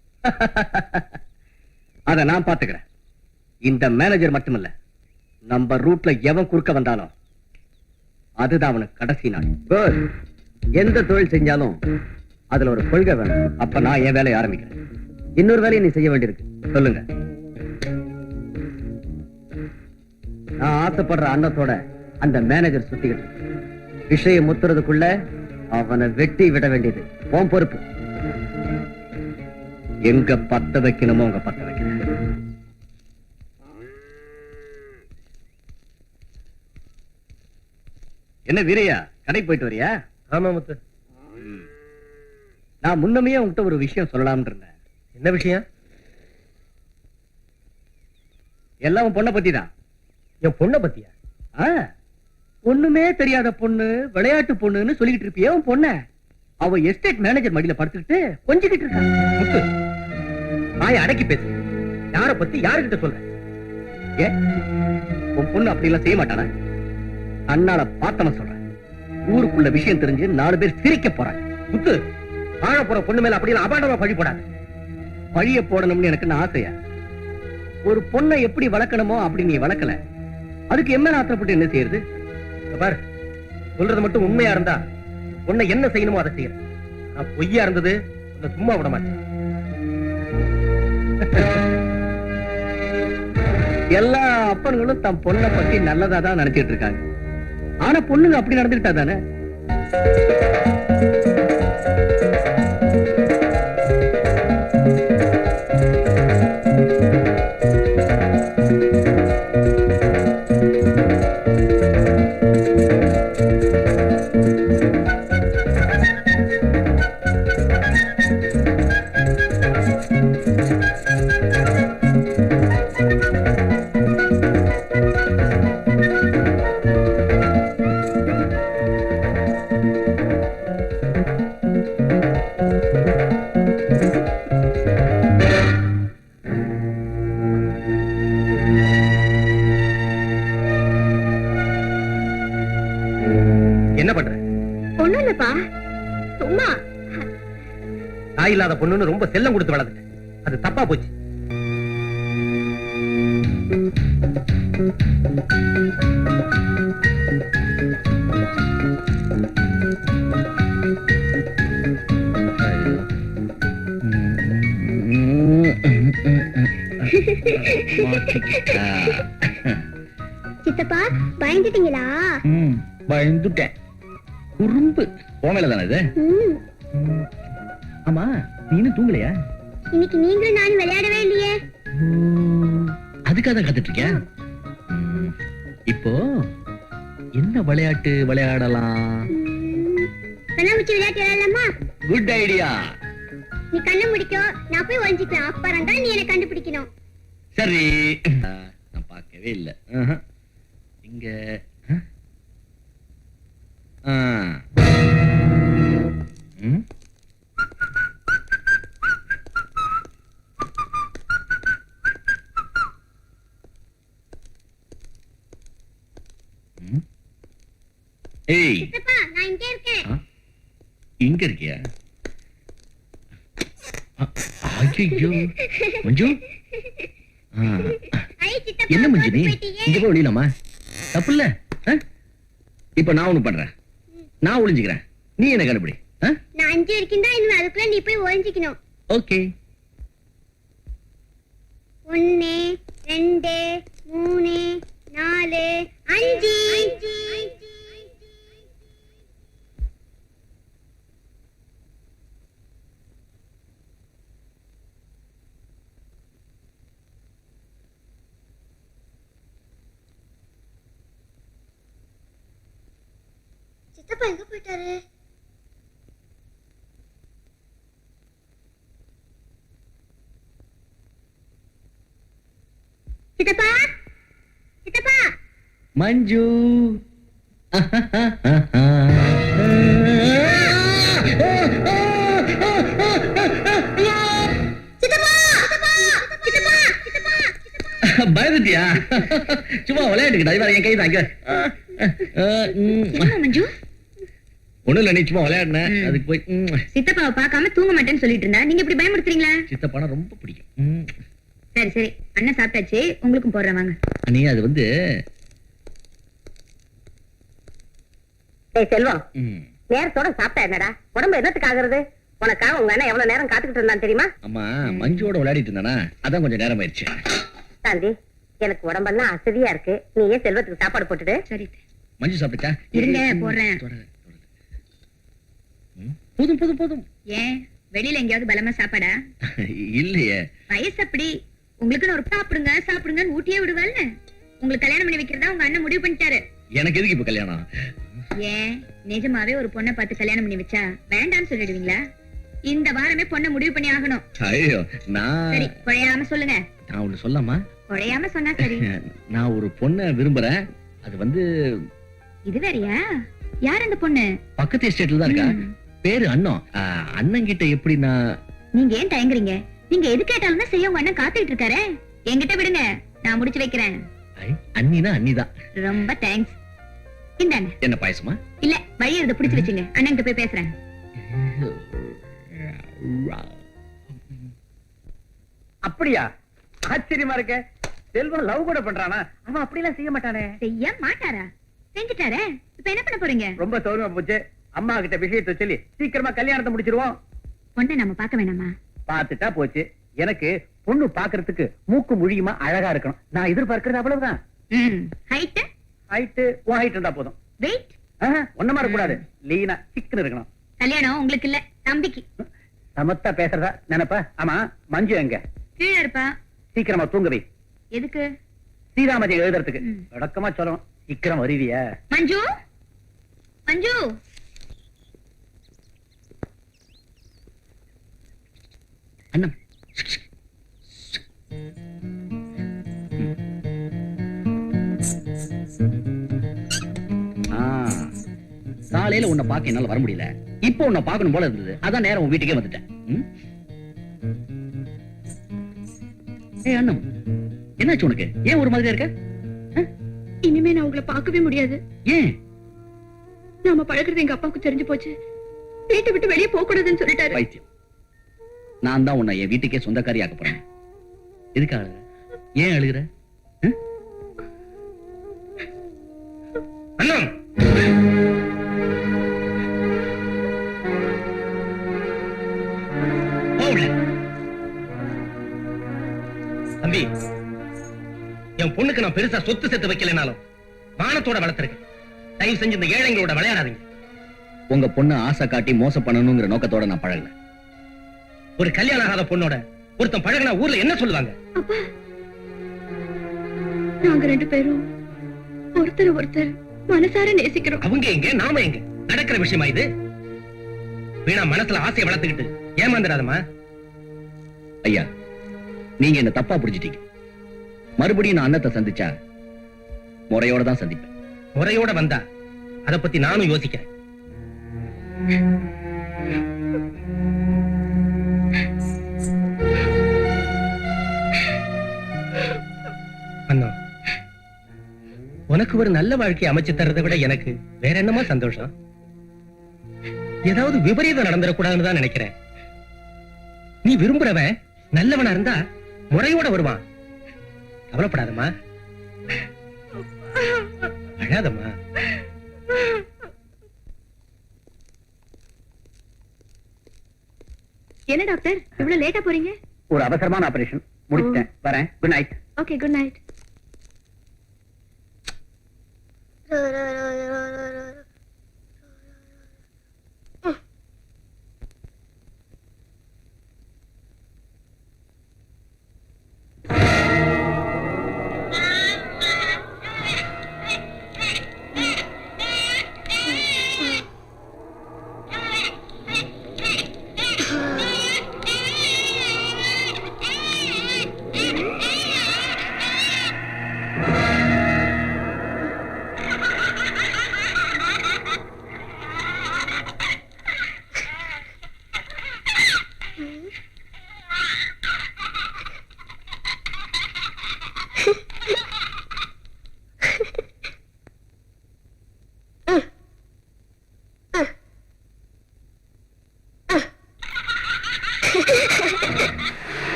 அத நான் பாத்துக்கிறேன். இந்த மேனேஜர் மட்டுமல்ல, நம்ம ரூட்ல எவன் குறுக்க வந்தாலும் அதுதான் அவனுக்கு கடைசி நாள். எந்த தொழில் செஞ்சாலும் அதுல ஒரு கொள்கை வேணும். அப்ப நான் என் வேலையை ஆரம்பிக்கிறேன். இன்னொரு வேலையை நீ செய்ய வேண்டியிருக்கு. சொல்லுங்க. நான் ஆசைப்படுற அன்னத்தோட அந்த மேனேஜர் சுத்திக்கிட்டு இருக்கு. விஷயம் முத்துறதுக்குள்ள அவனை வெட்டி விட வேண்டியது உன் பொறுப்பு. எங்க பத்த வைக்கணுமோ உங்க பத்த வைக்கிறேன். என்ன வீரையா, கடைக்கு போயிட்டு வரியா? ஆமா முத்து. நான் முன்னமே உங்ககிட்ட ஒரு விஷயம் சொல்லலாம்னு இருந்தேன். என்ன விஷயம்? எல்லாம் உன் பொண்ணை பத்தி தான். என் பொண்ணை பத்தியா? ஒண்ணுமே தெரியாத பொண்ணு, விளையாட்டு பொண்ணுன்னு சொல்லிக்கிட்டு இருப்பியே உன் பொண்ண. அவ எஸ்டேட் மேனேஜர் மடியில படுத்துக்கிட்டு கொஞ்சிக்கிட்டு இருக்கா. முத்து, வாயை அடக்கி பேசு. யார பத்தி யாருக்கிட்ட சொல்ற? ஏன் உன் பொண்ணு அப்படி எல்லாம் செய்ய மாட்டானா? அண்ணால பார்த்தவன் சொல்றேன். ஊருக்குள்ள விஷயம் தெரிஞ்சு 4 பேர் சிரிக்க போறாங்க. முத்து, வாழ போற பொண்ணு மேல அப்படியெல்லாம் அபாண்டமா பழி போடாது. பழிய போடணும்னு எனக்கு ஆசையா? ஒரு பொண்ணை எப்படி வளர்க்கணுமோ அப்படி நீ வளர்க்கல. அதுக்கு எம்ம ஆத்திரப்பட்டு என்ன செய்யறது? பார், சொல்றது மட்டும் உண்மையா இருந்தா பொண்ணை என்ன செய்யணுமோ அதை செய்யற. நான் பொய்யா இருந்தது உன்னை சும்மா விட மாட்டேன். எல்லா அப்பன்களும் தம் பொண்ணை பத்தி நல்லதா தான் நினைச்சிட்டு இருக்காங்க. ஆனா பொண்ணுங்க அப்படி நடந்துக்கிட்டா தானே? என்ன பண்ற? ஒண்ணும் இல்லப்பா, சும்மா. தாய் இல்லாத பொண்ணுன்னு ரொம்ப செல்லம் கொடுத்து வளர்ந்துட்ட. அது தப்பா போச்சு. சித்தப்பா பயந்துட்டீங்களா? பயந்துட்டேன். குறும்பு போமேல தானே இது? ஆமா, நீ இன்னும் தூங்கலையா? இன்னைக்கு நீங்களும் நானும் விளையாடவே இல்லையே. அதுக்காக தான் காத்துட்டு இருக்கியா? இப்போ என்ன விளையாட்டு விளையாடலாம்? கண்ணாமூச்சி விளையாட்டு விளையாடலாமா? Good idea. நீ கண்ணை முடிக்கும், நான் போய் ஒளிஞ்சுக்கிறேன். அப்புறம் தான் நீ என்ன கண்டுபிடிக்கணும். சரி. நான் பார்க்கவே இல்லை. இங்க ஏய், சித்தப்பா நான் இங்கே இருக்கேன். இங்க இருக்கியா? ஐயோ மஞ்சு. ஐ சித்தப்பா, என்ன மஞ்சு நீ போயிட்டீங்க. இங்க போய் ஒளியலாமா? தப்பு இல்ல. இப்ப நான் ஒண்ணு பண்றேன். நான் ஒளிஞ்சுக்கிறேன், நீ என்ன கண்டுபிடி. நான் 5 வரைக்கும் தான் இன்னும், அதுக்குள்ள நீ போய் ஒளிஞ்சுக்கணும். ஓகே. 1 2 3 4 5. சித்தப்பா எங்க போயிட்டாரு? சித்தப்பா, சித்தப்பா. மஞ்சு. பயந்துட்டியா? சும்மா விளையாட்டுக்கிட்டா. இவன் என் கை தாங்க. மஞ்சு, ஒண்ணு இல்ல, நீ சும்மா விளையாடுன, அதுக்கு போய் சித்தப்பாவை பார்க்காம தூங்க மாட்டேன்னு சொல்லிட்டு இருந்தா நீங்க இப்படி பயமுறுத்துறீங்களா? சித்தப்பானா ரொம்ப பிடிக்கும். சரி சரி, அண்ணன் சாப்பிட்டாச்சு, உங்களுக்கும் போடுறேன் வாங்க. நீ அது வந்து செல்வம், நேரத்தோட சாப்பிட்டா என்னடா? உடம்பு என்னத்துக்கு ஆகுறது? உனக்காக உங்க அண்ணன் எவ்வளவு நேரம் காத்துக்கிட்டு இருந்தான் தெரியுமா? அம்மா மஞ்சுவோட விளையாடிட்டு இருந்தானா, அதான் கொஞ்சம் நேரம் ஆயிடுச்சு. சாந்தி, எனக்கு உடம்பெல்லாம் அசதியா இருக்கு. நீ ஏன் செல்வத்துக்கு சாப்பாடு போட்டுடு. சரி மஞ்சு சாப்பிட்டா இருங்க போடுறேன். போதும் போதும் போதும். ஏன் வெளியில எங்கேயாவது பலமா சாப்பாடா? இல்லையே, வயசு அப்படி. உங்களுக்குன்னு ஒரு சாப்பிடுங்க சாப்பிடுங்கன்னு ஊட்டியே விடுவாள்ல. உங்களுக்கு கல்யாணம் பண்ணி வைக்கிறதா உங்க அண்ணன் முடிவு பண்ணிட்டாரு. எனக்கு எதுக்கு இப்ப கல்யாணம்? ஏன் நிஜமாவே ஒரு பொண்ணை பார்த்து கல்யாணம் பண்ணி வச்சா வேண்டாம்னு சொல்லிடுவீங்களா? இந்த வாரமே பொண்ணை முடிவு பண்ணி ஆகணும். ஐயோ, சரி குழையாம சொல்லுங்க. நான் ஒண்ணு சொல்லமா? குழையாம சொன்னா சரி. நான் ஒரு பொண்ணை விரும்புறேன். அது வந்து இது வேறயா? யார் அந்த பொண்ணு? பக்கத்து எஸ்டேட்ல தான் இருக்கா. பேரு அண்ணன். அண்ணன் கிட்ட எப்படி நான்... நீங்க ஏன் தயங்குறீங்க? நீங்க எது கேட்டாலும் தான் செய்ய உங்க அண்ணன் காத்துக்கிட்டு இருக்காரு. என்கிட்ட விடுங்க, நான் முடிச்சு வைக்கிறேன். அண்ணினா அண்ணிதான். ரொம்ப தேங்க்ஸ். இந்தாங்க. என்ன பாயசமா? இல்ல, வழி இருந்து பிடிச்சு வச்சுங்க. அண்ணன் போய் பேசுறேன். அப்படியா? ஆச்சரியமா இருக்க. செல்வம் லவ் கூட பண்றானா? அவன் அப்படி எல்லாம் செய்ய மாட்டானே. செய்ய மாட்டாரா? செஞ்சுட்டாரே. இப்ப என்ன பண்ண போறீங்க? ரொம்ப சௌரியமா போச்சு. அம்மா கிட்ட விஷயத்தை சொல்லி சீக்கிரமா கல்யாணத்தை முடிச்சிருவோம். பொண்ணை நம்ம பார்க்க வேணாமா? பாத்துட்டா போச்சு. எனக்கு பொண்ணு பாக்குறதுக்கு மூக்கு முழியுமா அழகா இருக்கணும். நான் எதிர்பார்க்கறது அவ்வளவுதான். ஹைட்? ஹைட் உன் ஹைட் இருந்தா போதும். வெயிட்? ஒன்னமா இருக்க கூடாது. லீனா சிக்கன் இருக்கணும். கல்யாணம் உங்களுக்கு இல்ல, தம்பிக்கு. சமத்தா பேசுறதா நினைப்பா? ஆமா, மஞ்சு எங்க? கீழே இருப்பா. சீக்கிரமா தூங்க வை. எதுக்கு? சீதாமதி எழுதுறதுக்கு. விளக்கமா சொல்லணும். சீக்கிரம் வருவியா? மஞ்சு, மஞ்சு. அண்ணன் காலையில உன்னை பார்க்க என்னால வர முடியல. இப்போ உன்னை பார்க்கணும் போல இருந்தது. அதான் நேரம் உன் வீட்டுக்கே வந்துட்டேன். அண்ணன், என்னாச்சு உனக்கு? ஏன் ஒரு மாதிரியா இருக்க? இனிமே நான் உங்களை பார்க்கவே முடியாது. ஏன்? நாம பழகுறது எங்க அப்பாவுக்கு தெரிஞ்சு போச்சு. வீட்டை விட்டு வெளியே போக கூடாதுன்னு சொல்லிட்டாரு. பைத்தியம். நான் தான் உன்னை என் வீட்டுக்கே சொந்தக்காரி ஆக்க போறேன். எதுக்கு அழுகுற? ஏன் அழுகுற? அண்ணன், தம்பி, என் பொண்ணுக்கு நான் பெருசா சொத்து சேர்த்து வைக்கலனாலும் மானத்தோட வளர்த்திருக்கேன். தயவு செஞ்சு இந்த ஏழைங்களோட விளையாடாதீங்க. உங்க பொண்ணு ஆசை காட்டி மோசம் பண்ணணுங்கிற நோக்கத்தோட நான் பழகல. ஒரு கல்யாணம் ஆகாத பொண்ணோட ஒருத்தன் பழகினா ஊர்ல என்ன சொல்லுவாங்க? நாங்க ரெண்டு பேரும் ஒருத்தர் ஒருத்தர் மனசார நேசிக்கிறோம். அவங்க எங்க, நாம எங்க? நடக்கிற விஷயமா இது? வீணா மனசுல ஆசையை வளர்த்துக்கிட்டு ஏமாந்துடாதமா. ஐயா, நீங்க என்ன தப்பா புரிஞ்சிட்டீங்க. மறுபடியும் நான் அண்ணத்தை சந்திச்சா முறையோட தான் சந்திப்பேன். முறையோட வந்தா அத பத்தி நானும் யோசிக்கிறேன். அண்ணா, உனக்கு ஒரு நல்ல வாழ்க்கையை அமைச்சு தர்றதை விட எனக்கு வேற என்னமா சந்தோஷம்? ஏதாவது விபரீதம் நடந்துடக்கூடாதுன்னு தான் நினைக்கிறேன். நீ விரும்புறவன் நல்லவனா இருந்தா முறையோட வருவான். கவலைப்படாதம்மா, அழாதம்மா. என்ன டாக்டர் இவ்வளவு லேட்டா போறீங்க? ஒரு அவசரமான ஆபரேஷன் முடிச்சிட்டேன். வரேன். Good night. Okay, good night.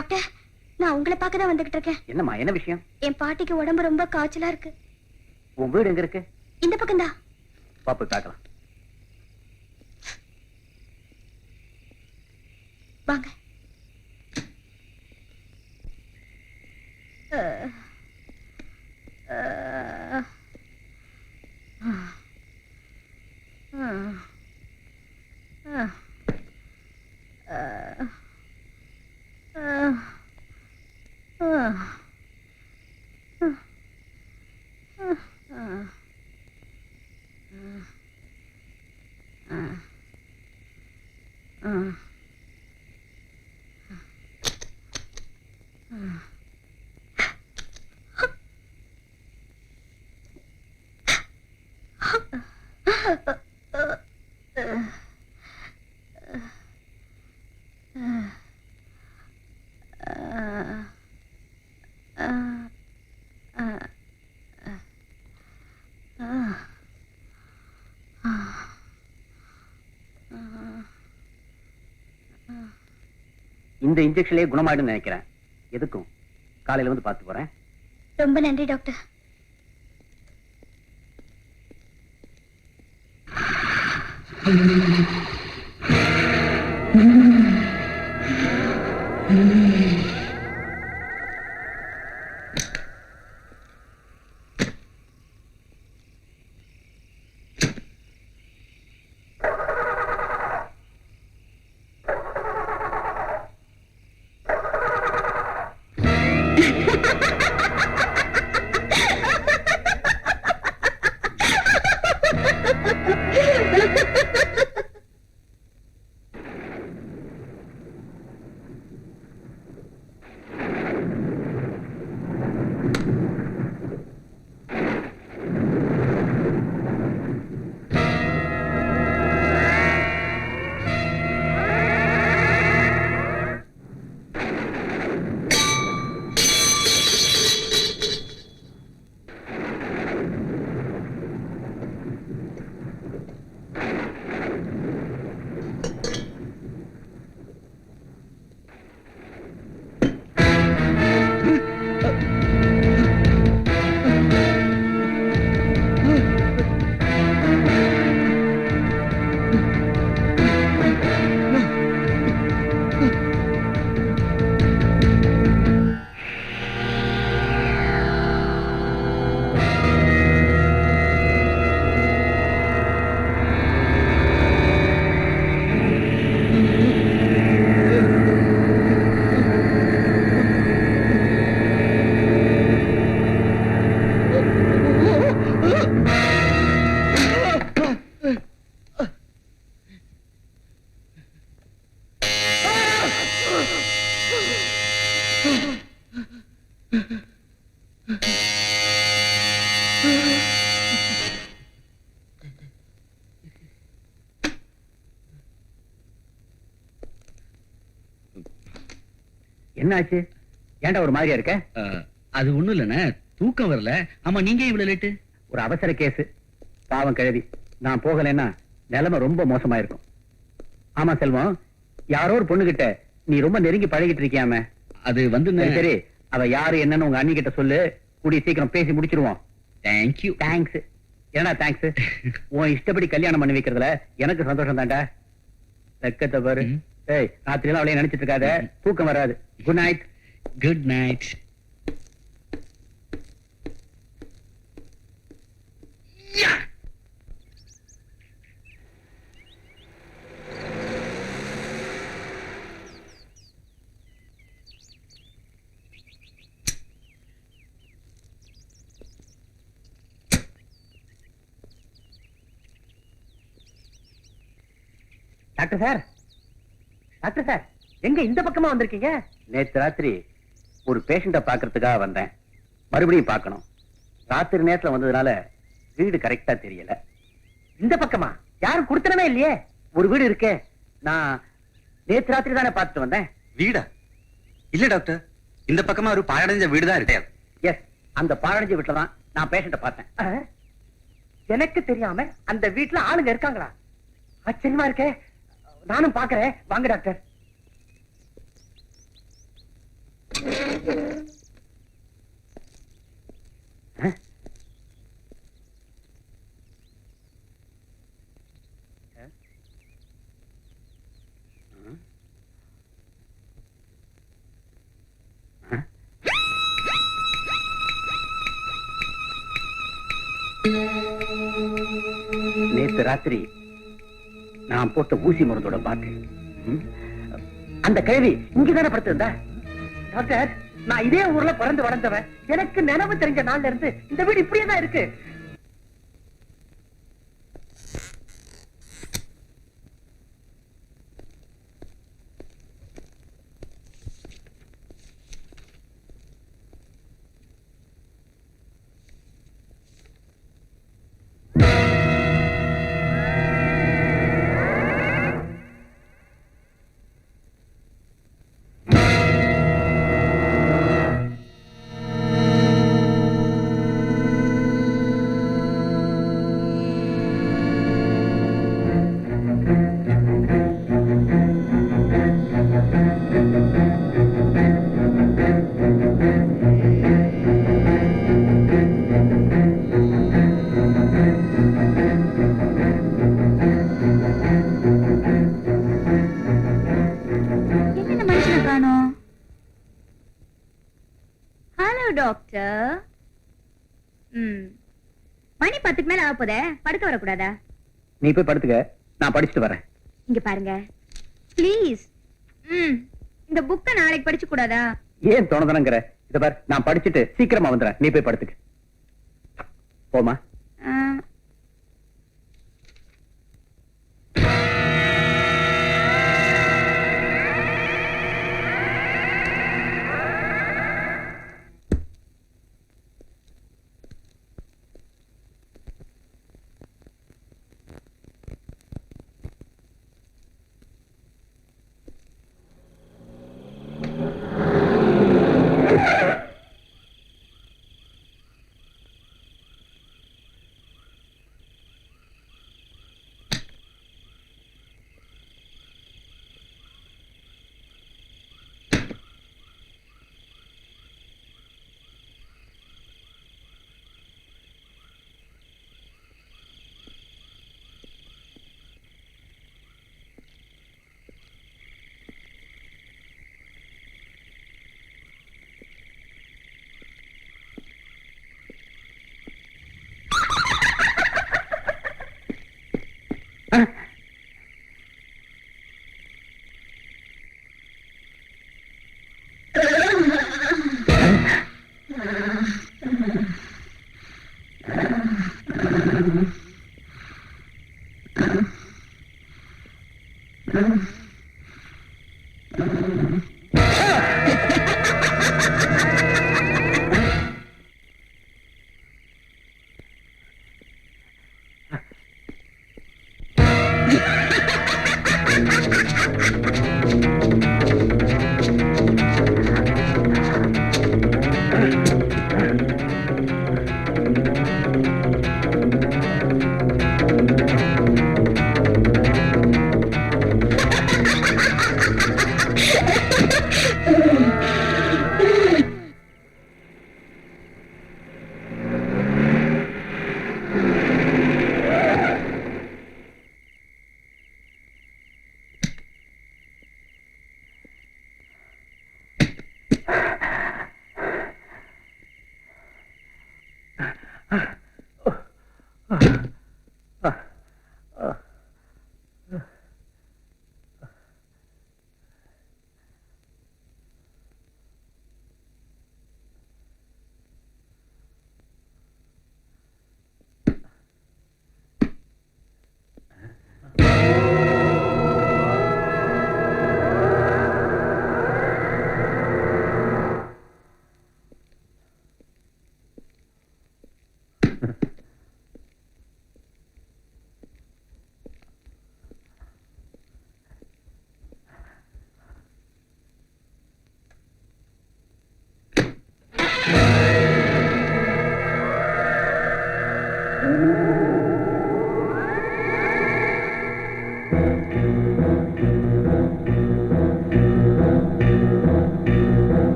Doctor, நான் உங்களை பார்க்க தான் வந்துகிட்டு இருக்கேன். என்னம்மா, என்ன விஷயம்? என் பாட்டிக்கு உடம்பு ரொம்ப காய்ச்சலா இருக்கு. உன் வீடு எங்க இருக்கு? இந்த பக்கம் தான். பாப்பு பார்க்கலாம். வாங்க. இந்த இன்ஜெக்ஷன்லயே குணமாயிடும் நினைக்கிறேன். எதுக்கும் காலையில வந்து பார்த்து போறேன். ரொம்ப நன்றி டாக்டர். என்ன ஆச்சு? ஏன்டா ஒரு மாதிரியா இருக்க? அது ஒண்ணும் இல்லண்ணே, தூக்கம் வரல. ஆமா, நீங்க இவ்வளவு லேட்டு? ஒரு அவசர கேஸ். பாவம் கிழவி, நான் போகலைன்னா நிலைமை ரொம்ப மோசமா இருக்கும். ஆமா செல்வம், யாரோ ஒரு பொண்ணுகிட்ட நீ ரொம்ப நெருங்கி பழகிட்டு இருக்கியாமே. அது வந்து சரி, அவ யாரு என்னன்னு உங்க அண்ணி கிட்ட சொல்லு. கூடிய சீக்கிரம் பேசி முடிச்சிருவோம். தேங்க்யூ. தேங்க்ஸ். ஏன்னா தேங்க்ஸ்? உன் இஷ்டப்படி கல்யாணம் பண்ணி வைக்கிறதுல எனக்கு சந்தோஷம் தான்டா. வெக்கத்தை பாரு. ஏய், ராத்திரி எல்லாம் அவளையே நினைச்சிட்டு இருக்காத, தூக்கம் வராது. Good night. Good night. Doctor sir, doctor sir, எங்க இந்த பக்கமா வந்திருக்கீங்க? நேத்து ராத்திரி ஒரு பேஷண்ட பாக்குறதுக்காக வந்தேன். மறுபடியும் பார்க்கணும். ராத்திரி நேரத்துல வந்ததுனால வீடு கரெக்டா தெரியல. இந்த பக்கமா? யாரும் கொடுத்தனமே இல்லையே. ஒரு வீடு இருக்கே, நான் நேத்து ராத்திரி தானே பார்த்துட்டு வந்தேன். வீடா? இல்ல டாக்டர், இந்த பக்கமா ஒரு பாழடைஞ்ச வீடு தான் இருக்கு. எஸ், அந்த பாழடைஞ்ச வீட்டுல தான் நான் பேஷண்ட பார்த்தேன். எனக்கு தெரியாம அந்த வீட்டுல ஆளுங்க இருக்காங்களா? ஆச்சரியமா இருக்கே. நானும் பாக்குறேன். வாங்க டாக்டர். நேத்து ராத்திரி நான் போட்ட ஊசி மருந்தோட பாட்டு அந்த கேள்வி இங்கதானே படுத்திருந்தா? டாக்டர், நான் இதே ஊர்ல பிறந்து வளர்ந்தவன். எனக்கு நினைவு தெரிஞ்ச நாள்ல இருந்து இந்த வீடு இப்படியே தான் இருக்கு. டாக்டர். மணி 10க்கு மேல ஆக போதே, படுக்க வரக்கூடாதா? நீ போய் படுத்துக்க, நான் படிச்சுட்டு வரேன். இங்க பாருங்க ப்ளீஸ். இந்த புக்க நாளைக்கு படிச்சு கூடாதா? ஏன் தோணுதனங்கிற? இத பார், நான் படிச்சுட்டு சீக்கிரமா வந்துறேன். நீ போய் படுத்துக்க. போமா.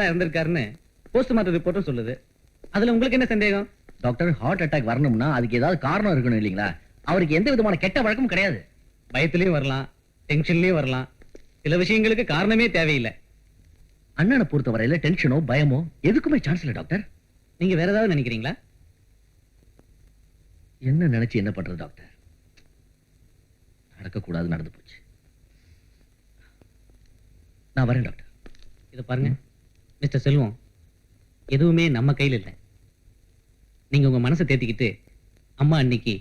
இறந்திருக்காருன்னு போஸ்ட்மார்ட்டம் ரிப்போர்ட்டும் சொல்லுது. அதுல உங்களுக்கு என்ன சந்தேகம்? டாக்டர், ஹார்ட் அட்டாக் வரணும்னா அதுக்கு ஏதாவது காரணம் இருக்கணும் இல்லீங்களா? அவருக்கு எந்த விதமான கெட்ட வழக்கமும் கிடையாது. பயத்திலயும் வரலாம், டென்ஷன்லயும் வரலாம். சில விஷயங்களுக்கு காரணமே தேவையில்லை. அண்ணனை பொறுத்தவரையில டென்ஷனோ பயமோ எதுக்குமே சான்ஸ் இல்ல டாக்டர். நீங்க வேற ஏதாவது நினைக்கிறீங்களா? என்ன நினைச்சு என்ன பண்றது டாக்டர்? நடக்கக்கூடாது நடந்து போச்சு. நான் வரேன் டாக்டர். இதை பாருங்க மிஸ்டர் செல்வம், எதுவுமே நம்ம கையில் இல்லை. நீங்க உங்க மனசை தேத்திக்கிட்டு அம்மா அன்னைக்கு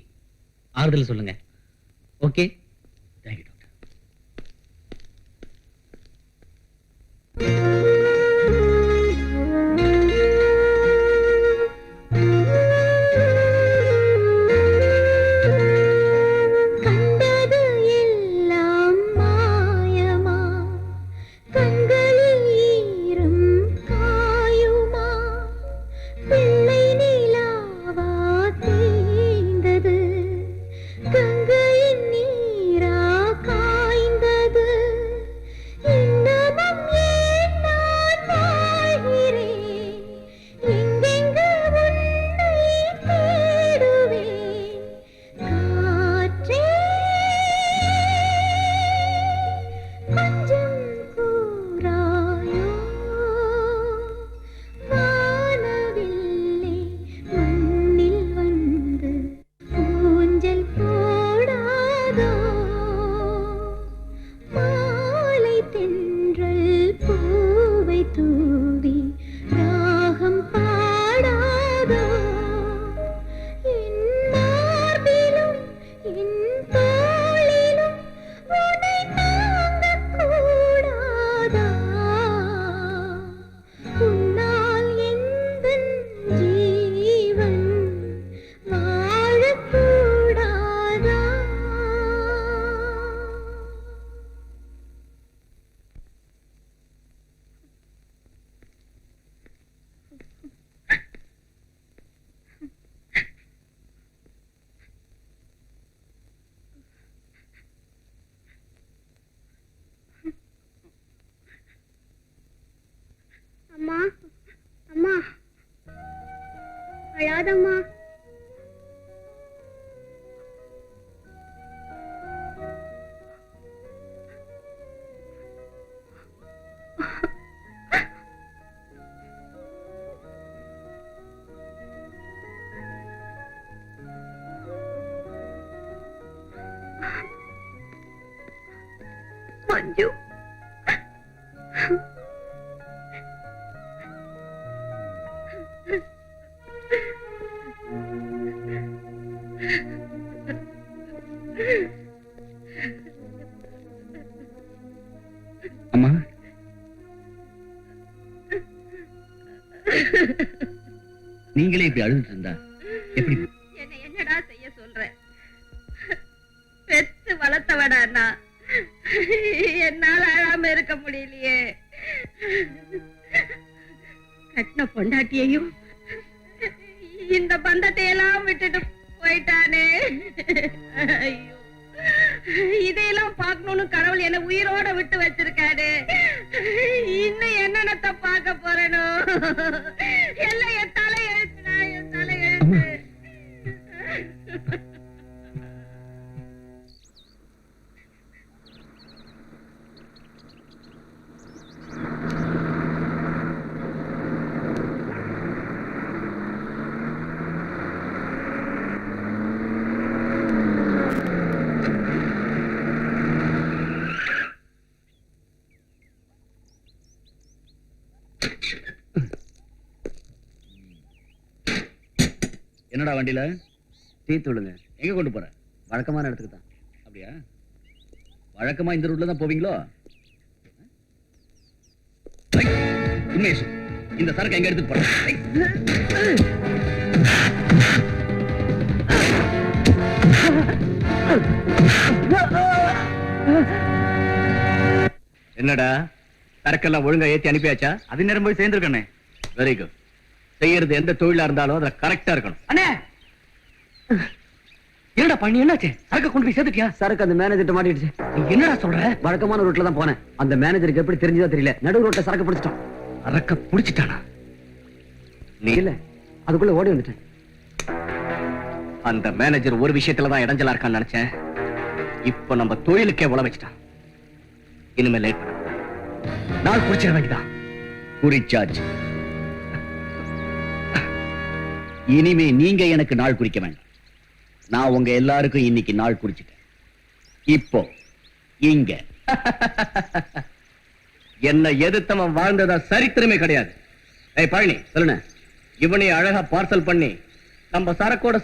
ஆறுதல் சொல்லுங்க. ஓகே? Thank you doctor. கண்டது எல்லாம் மாயமா, கண்களில் ஈரம் காயுமா, பிள்ளை நிலாவா தேய்ந்தது, கங்கையின் நீரா காய்ந்தது, இன்னமும் ஏன் நான் வாழ்கிறேன், எங்கெங்கு உன்னை தேடுவேன், காற்றே கொஞ்சம் கூறாயோ, வானவில்லை மண்ணில் வந்து ஊஞ்சல் போடாதோ, மாலை தென்றல் பூவை தூவி ராகம் பாடாதோ, என் மார்பிலும் என் தோளிலும் உன்னை தாங்கக் கூடாதா, உன்னால் எந்தன் ஜீவன் வாழக்கூடாதா? அம்மா, அம்மா, அழாதம்மா. மஞ்சு, அம்மா, நீங்களே இப்படி அழுதுட்டு இருந்தா எப்படி? என்ன என்னடா செய்ய சொல்ற? பெத்து வளர்த்தவடா என்னால அழாம இருக்க முடியலையே. கட்டின பொண்டாட்டியையும் இந்த பந்தத்தை எல்லாம் விட்டுட்டு போயிட்டானே. ஐயோ, இதையெல்லாம் பார்க்கணும்னு கடவுள் என்ன உயிரோட விட்டு வச்சிருக்காரு. இன்னும் என்னென்னத்த பார்க்க போறேனோ? எல்லாம் என் தலை எழுத்துடா, என் தலை எழுத்து. என்னடா வண்டியில டீ தூளுங்க. எங்க கொண்டு போற? வழக்கமான இடத்துக்கு தான். அப்படியா? வழக்கமா இந்த ரூட்ல தான் போவீங்களோ? உண்மையை சொல்லு, இந்த சரக்கு எங்க எடுத்துட்டு போற? என்னடா சரக்கெல்லாம் ஒழுங்கா ஏத்தி அனுப்பியாச்சா? அது நேரம் போய் சேர்ந்துருக்கண்ணே. Very good. செய்யறது எந்த தொழிலா இருந்தாலும் அதுல கரெக்டா இருக்கணும். அண்ணே, என்னடா பண்ணி என்னாச்சு? சரக்கு கொண்டு போய் சேர்த்துட்டியா? சரக்கு அந்த மேனேஜர்ட்ட மாட்டிடுச்சு. நீ என்னடா சொல்ற? வழக்கமான ரூட்ல தான் போனேன். அந்த மேனேஜருக்கு எப்படி தெரிஞ்சதோ தெரியல, நடு ரோட்ல சரக்கு பிடிச்சிட்டோம். சரக்க புடிச்சிட்டானா? நீ இல்ல, அதுக்குள்ள ஓடி வந்துட்டேன். அந்த மேனேஜர் ஒரு விஷயத்துல தான் இடைஞ்சலா இருக்கான்னு நினைச்சேன். இப்ப நம்ம தொழிலுக்கே உழ வச்சுட்டான். இனிமே லேட் பண்ண நாள் குடிச்சிட வேண்டியதான். குறிச்சாச்சு. இனிமே நீங்க எனக்கு நாள் குறிக்க வேண்டாம். நான் உங்க எல்லாருக்கும் இன்னைக்கு நாள் குறிச்சிட்டேன். இப்போ இங்க என்ன எதிர்த்தவன் வாழ்ந்ததா சரித்திரமே கிடையாது. ஏய் பழனி, சொல்லுன இவனை அழகா பார்சல் பண்ணி நம்ம சரக்கோட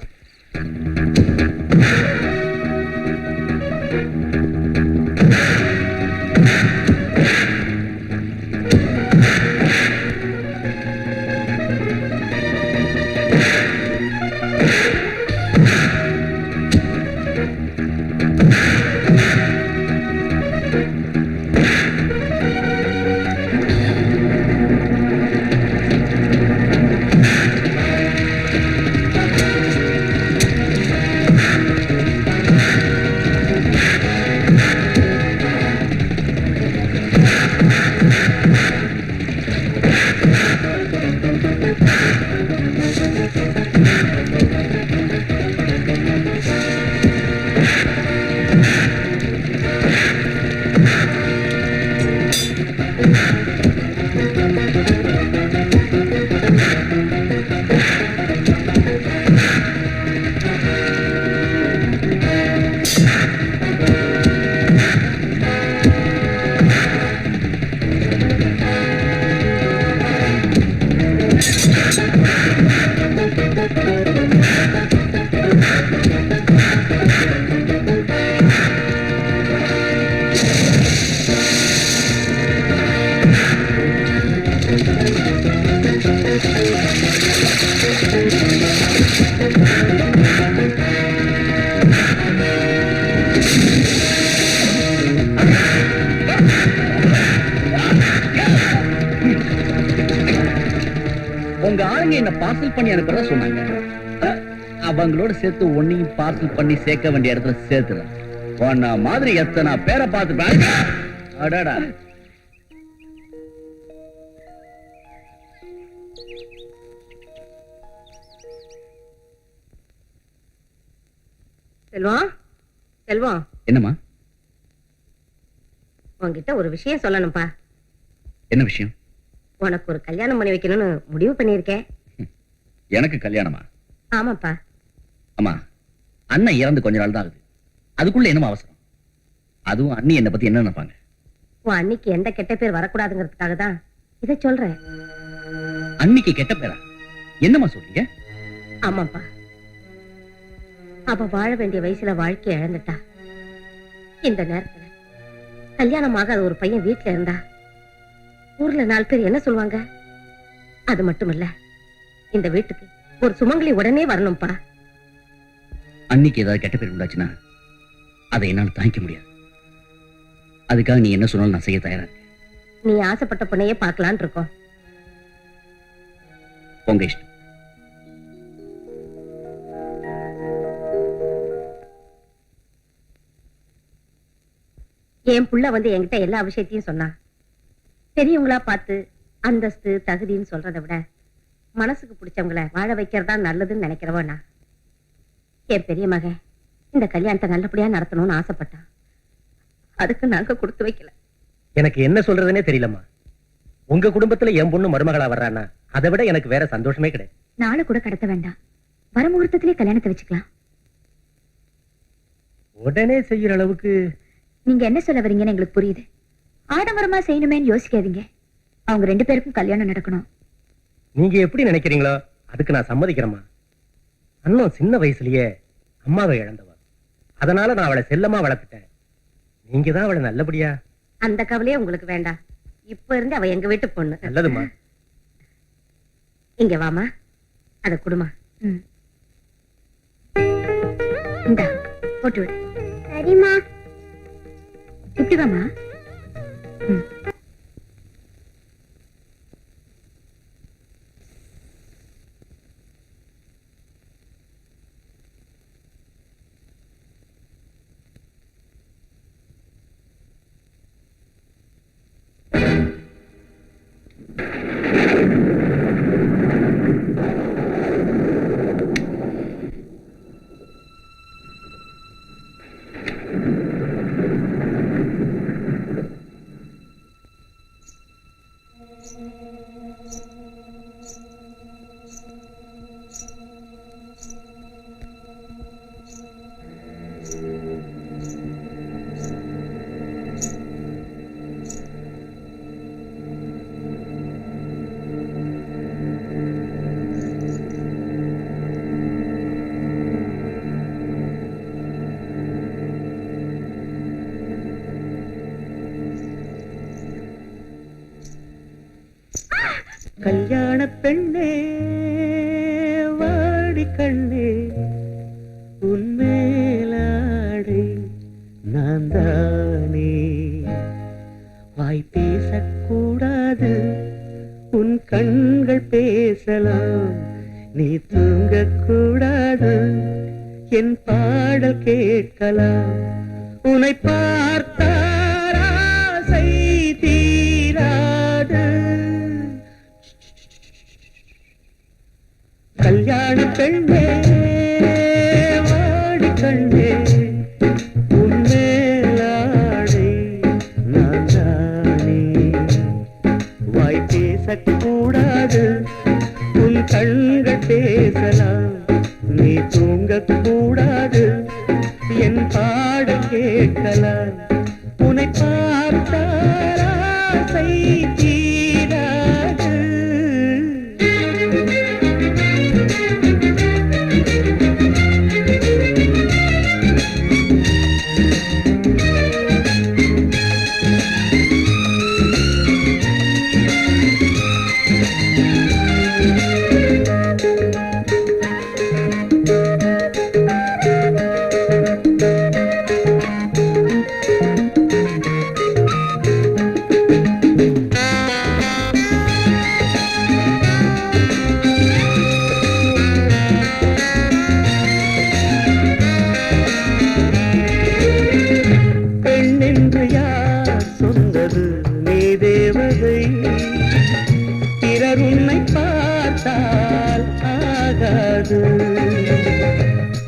உங்க ஆளுங்க என்ன பார்சல் பண்ணி அனுப்புறதா சொன்னாங்க. அவங்களோட சேர்த்து ஒன்னையும் பார்சல் பண்ணி சேர்க்க வேண்டிய இடத்துல சேர்த்துறேன். உன்ன மாதிரி எத்தனை பேரை பார்த்து அடாடா. செல்வம், செல்வம், என்னம்மா? உன்கிட்ட ஒரு விஷயம் சொல்லணும்பா. என்ன விஷயம்? உனக்கு ஒரு கல்யாணம் பண்ணி வைக்கணும்னு முடிவு பண்ணிருக்கேன். எனக்கு கல்யாணமா? ஆமாப்பா. அம்மா, அண்ணன் இறந்து கொஞ்ச நாள் தான் ஆகுது. அதுக்குள்ள என்னமா அவசரம்? அதுவும் அண்ணி என்னை பத்தி என்ன நினைப்பாங்க? உன் அன்னைக்கு எந்த கெட்ட பேர் வரக்கூடாதுங்கிறதுக்காக தான் இதை சொல்றேன். அன்னைக்கு கெட்ட பேரா? என்னம்மா சொல்றீங்க? ஆமாப்பா, அவ வாழ வேண்டிய வயசுல வாழ்க்கையை இழந்துட்டா. இந்த நேரத்துல கல்யாணமாக ஒரு பையன் வீட்டுல இருந்தா ஊர்ல 4 பேர் என்ன சொல்லுவாங்க? அது மட்டும் இல்ல, இந்த வீட்டுக்கு ஒரு சுமங்கலி உடனே வரணும்பா. அன்னைக்கு ஏதாவது கெட்ட பேர் உண்டாச்சுன்னா அதை என்னால தாங்கிக்க முடியாது. அதுக்காக நீ என்ன சொன்னாலும் நான் செய்ய தயாரா இருக்கேன். நீ ஆசைப்பட்ட பொண்ணையே பார்க்கலான் இருக்கோம். உங்க இஷ்டம். என் புள்ள வந்து என்கிட்ட எல்லா விஷயத்தையும் சொன்னா. பெரியவங்களா பார்த்து அந்தஸ்து தகுதின்னு சொல்றதை விட மனசுக்கு பிடிச்சவங்கள வாழ வைக்கிறதா நல்லதுன்னு நினைக்கிறவனா. என் பெரிய மகன் இந்த கல்யாணத்தை நல்லபடியா நடத்தணும்னு ஆசைப்பட்டான். அதுக்கு நாங்க கொடுத்து வைக்கல. எனக்கு என்ன சொல்றதுன்னே தெரியலம்மா. உங்க குடும்பத்துல என் பொண்ணு மருமகளா வர்றானா அதை விட எனக்கு வேற சந்தோஷமே கிடையாது. நாளை கூட கடத்த வேண்டாம், வர முகூர்த்தத்திலே கல்யாணத்தை வச்சுக்கலாம். உடனே செய்யற அளவுக்கு நீங்க என்ன சொல்ல வரீங்கன்னு எங்களுக்கு புரியுது. ஆடம்பரமா செய்யணுமேன்னு யோசிக்காதீங்க. அவங்க 2 பேருக்கும் கல்யாணம் நடக்கணும். நீங்க எப்படி நினைக்கிறீங்களோ அதுக்கு நான் சம்மதிக்கிறேம்மா. அண்ணன் சின்ன வயசுலயே அம்மாவை இழந்தவ. அதனால நான் அவளை செல்லமா வளர்த்துட்டேன். நீங்க தான் அவளை நல்லபடியா. அந்த கவலையே உங்களுக்கு வேண்டாம். இப்ப இருந்து அவ எங்க வீட்டு பொண்ணு. நல்லதுமா. இங்க வாமா, அத குடுமா. இந்தா போட்டு விடு. சரிம்மா. இப்படி வாமா. கல்யாண பெண்ணே வாடி கண்ணே உன்மேலாடை நான் தானே. வாய் பேசக்கூடாது, உன் கண்கள் பேசலாம். நீ தூங்கக்கூடாது, என் பாடல் கேட்கலாம். உன்னை பார்த்தால் ஆசை தீராது. கல்யாண பெண்ணே வாடி கண்ணே உன்மேலாடை நான் தானே. வாய் பேசக்கூடாது, உன் கண்கள் பேசலாம். நீ தூங்கக்கூடாது, என் பாடல் கேட்கலாம். உன்னை பார்த்தால் ஆசை தீராது.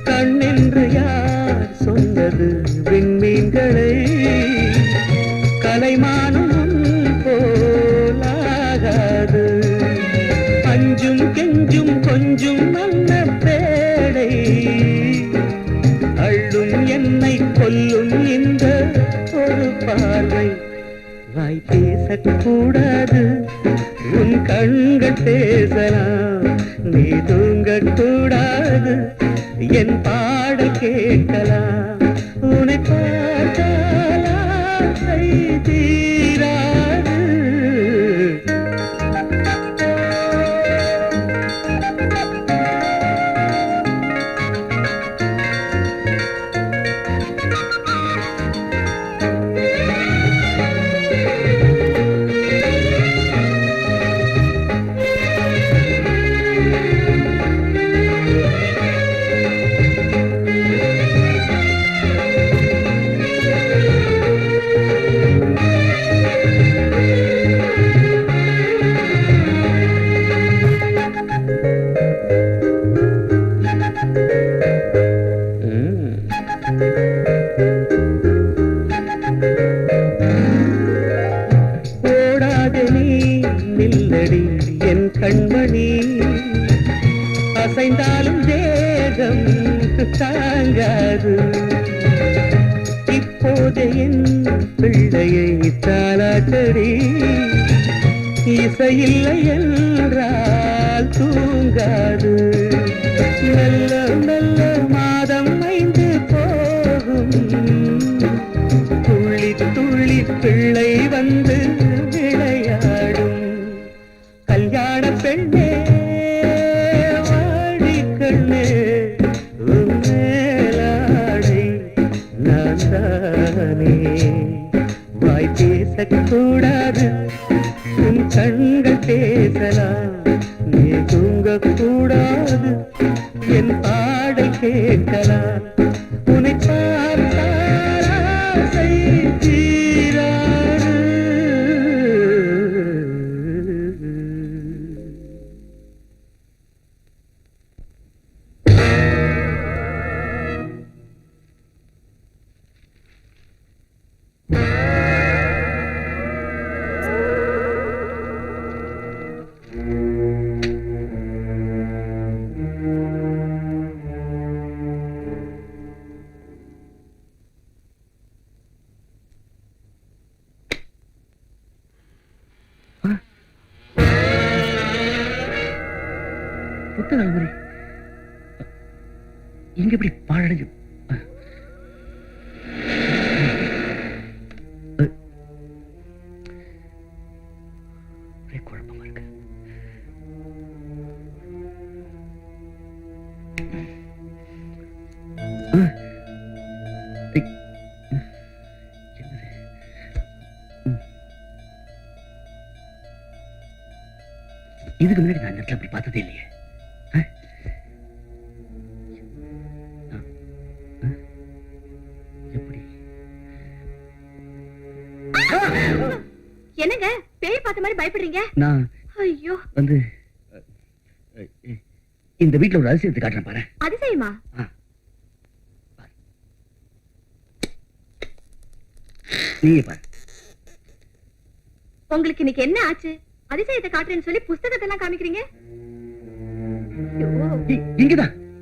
கண்ணென்று யார் சொன்னது? விண்மீன்களை கலைமானும் போலாகாது. அஞ்சும் கெஞ்சும் கொஞ்சும் நல்ல பேடை அள்ளும் என்னை கொல்லும் இந்த ஒரு பார்வை. வாய் பேசக்கூடாது, உன் கண்கள் பேசலாம். நீ தூங்கக்கூடாது, என் பாடல் கேட்கலாம். உன்னை பார்த்தால் ஆசை தீராது. ஓடாதே நீ நில்லடி என் கண்மணி, அசைந்தாலும் தேகம் தாங்காது. இப்போதே என் பிள்ளையை தாலாட்டடி, இசையில்லை என்றால் தூங்காது. நல்ல நல்ல மாதம் 5 போகும், துள்ளி துள்ளி பிள்ளை வந்து விளையாடும். கல்யாண பெண்ணே வாடி கண்ணே, உன் மேலாடை நான் தானே. வாய் பேசக்கூடாது, உன் கண்கள் பேசலாம். நீ தூங்கக்கூடாது, என் பாடல் கேட்கலாம். உன்னை பார்த்தால் ஆசை தீராது. புத்தக அலமாரி இங்க எப்படி பாழடைஞ்சு? ஒரே குழப்பமா இருக்கு. இதுக்கு முன்னாடி நான் நேரத்தில் அப்படி பார்த்ததே இல்லையே. எப்படி? என்னங்க பேய் பார்த்த மாதிரி பயப்படுறீங்க? நான் ஐயோ, வந்து இந்த வீட்டுல ஒரு அதிசயத்தை காட்டுறேன் பாரு. அதிசயமா? நீயே பாரு. உங்களுக்கு இன்னைக்கு என்ன ஆச்சு? அதிசயத்தை காட்டுறேன்னு சொல்லி புஸ்தகத்தை எல்லாம் காமிக்கிறீங்க. ஐயோ.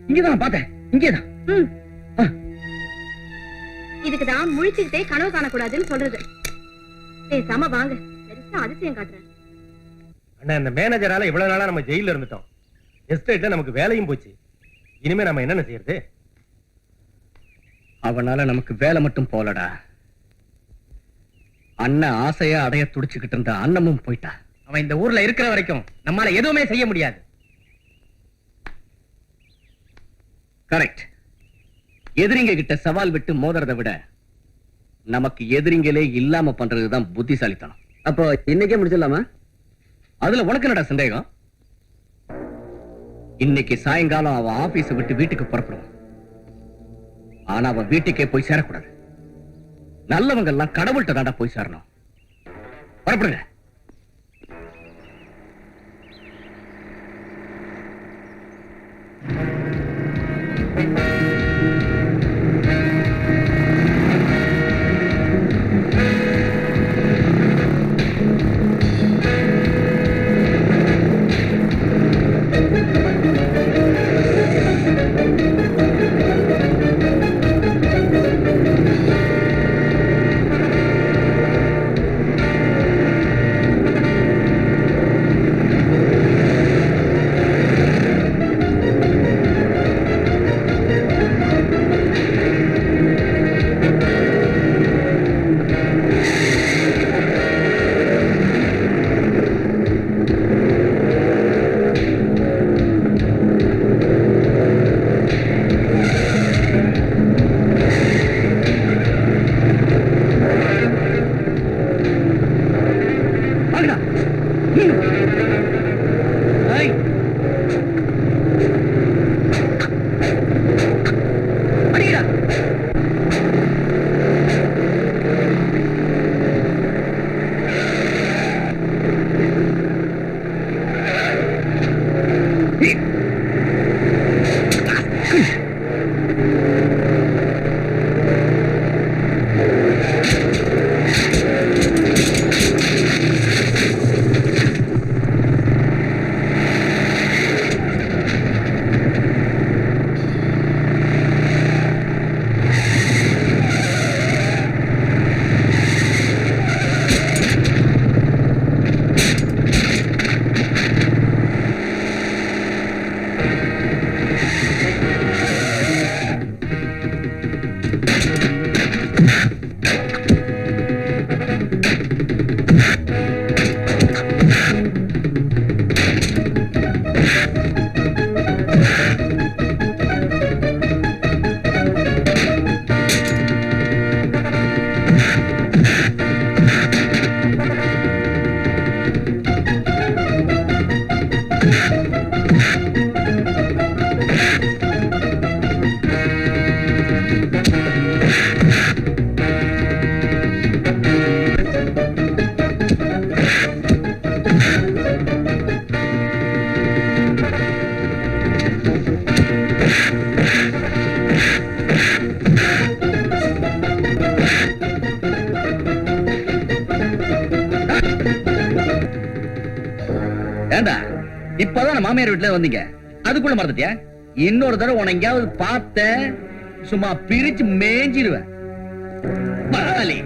இங்கதான் பார்த்தேன். இங்கேதான். இதுக்குதான் முழிச்சுக்கிட்டே கனவு காணக்கூடாதுன்னு சொல்றது. பேசாம வாங்க, பெருசா அதிசயம் காட்டுறேன். அண்ணா, இந்த மேனேஜரால இவ்வளவு நாளா நம்ம ஜெயில இருந்துட்டோம். எஸ்டேட்ல நமக்கு வேலையும் போச்சு. இனிமே நம்ம என்னென்ன செய்யறது? அவனால நமக்கு வேலை மட்டும் போலடா, அண்ணன் ஆசையா அடைய துடிச்சுக்கிட்டு இருந்த அண்ணமும் போயிட்டா. அவன் இந்த ஊர்ல இருக்கிற வரைக்கும் நம்மால எதுவுமே செய்ய முடியாது. கரெக்ட். எதிரிங்க கிட்ட சவால் விட்டு மோதுறதை விட நமக்கு எதிரிங்களே இல்லாம பண்றதுதான் புத்திசாலித்தனம். அப்போ இன்னைக்கே முடிச்சிடலாமா? அதுல உனக்கு என்னடா சந்தேகம்? இன்னைக்கு சாயங்காலம் அவன் ஆபீஸ் விட்டு வீட்டுக்கு புறப்படுவான். ஆனா அவன் வீட்டுக்கே போய் சேரக்கூடாது. நல்லவங்க எல்லாம் கடவுள்கிட்ட தாண்டா போய் சேரணும். புறப்படுங்க. ஏய். அடிடா. ஏண்டா இப்பதான் மாமியார் வீட்டுல வந்தீங்க, அதுக்குள்ள மறந்துட்டியா? இன்னொரு தடவை உன எங்கேயாவது பார்த்தேன் சும்மா பிரிச்சு மேஞ்சிருவேன். மகாலி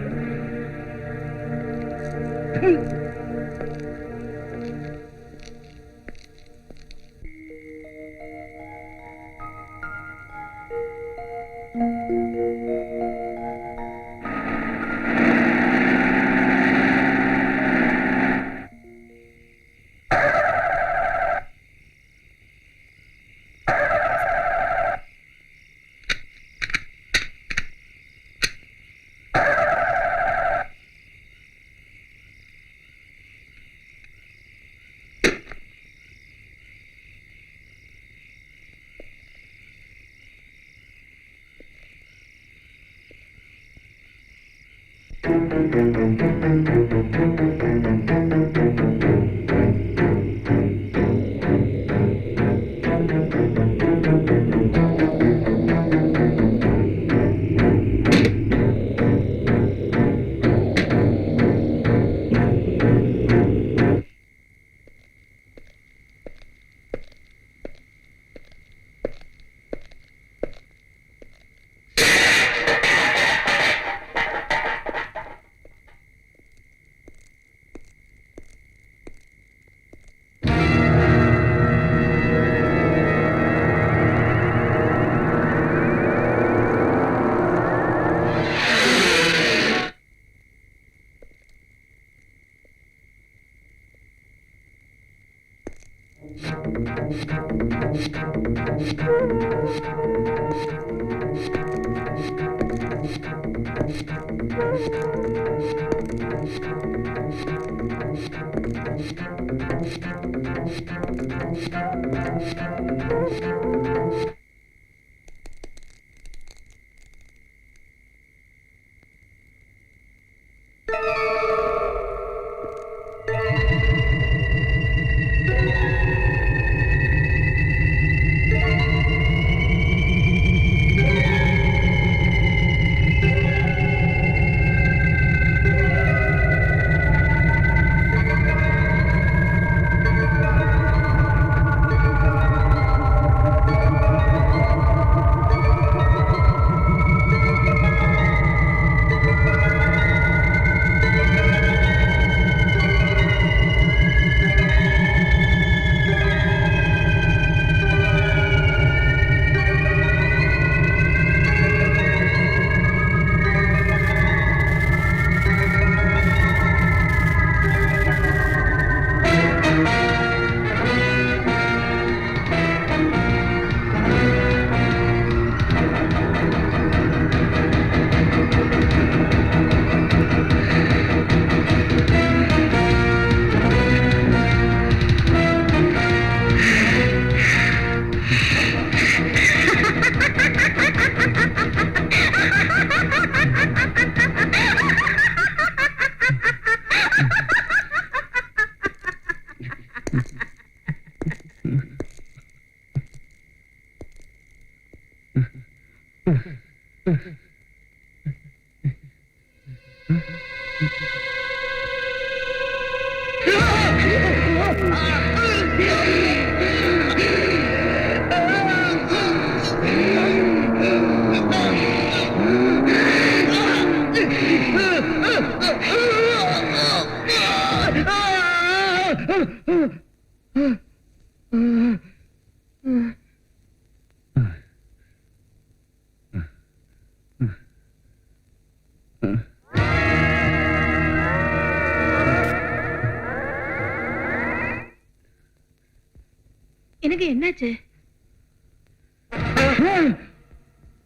எனக்கு என்னாச்சு?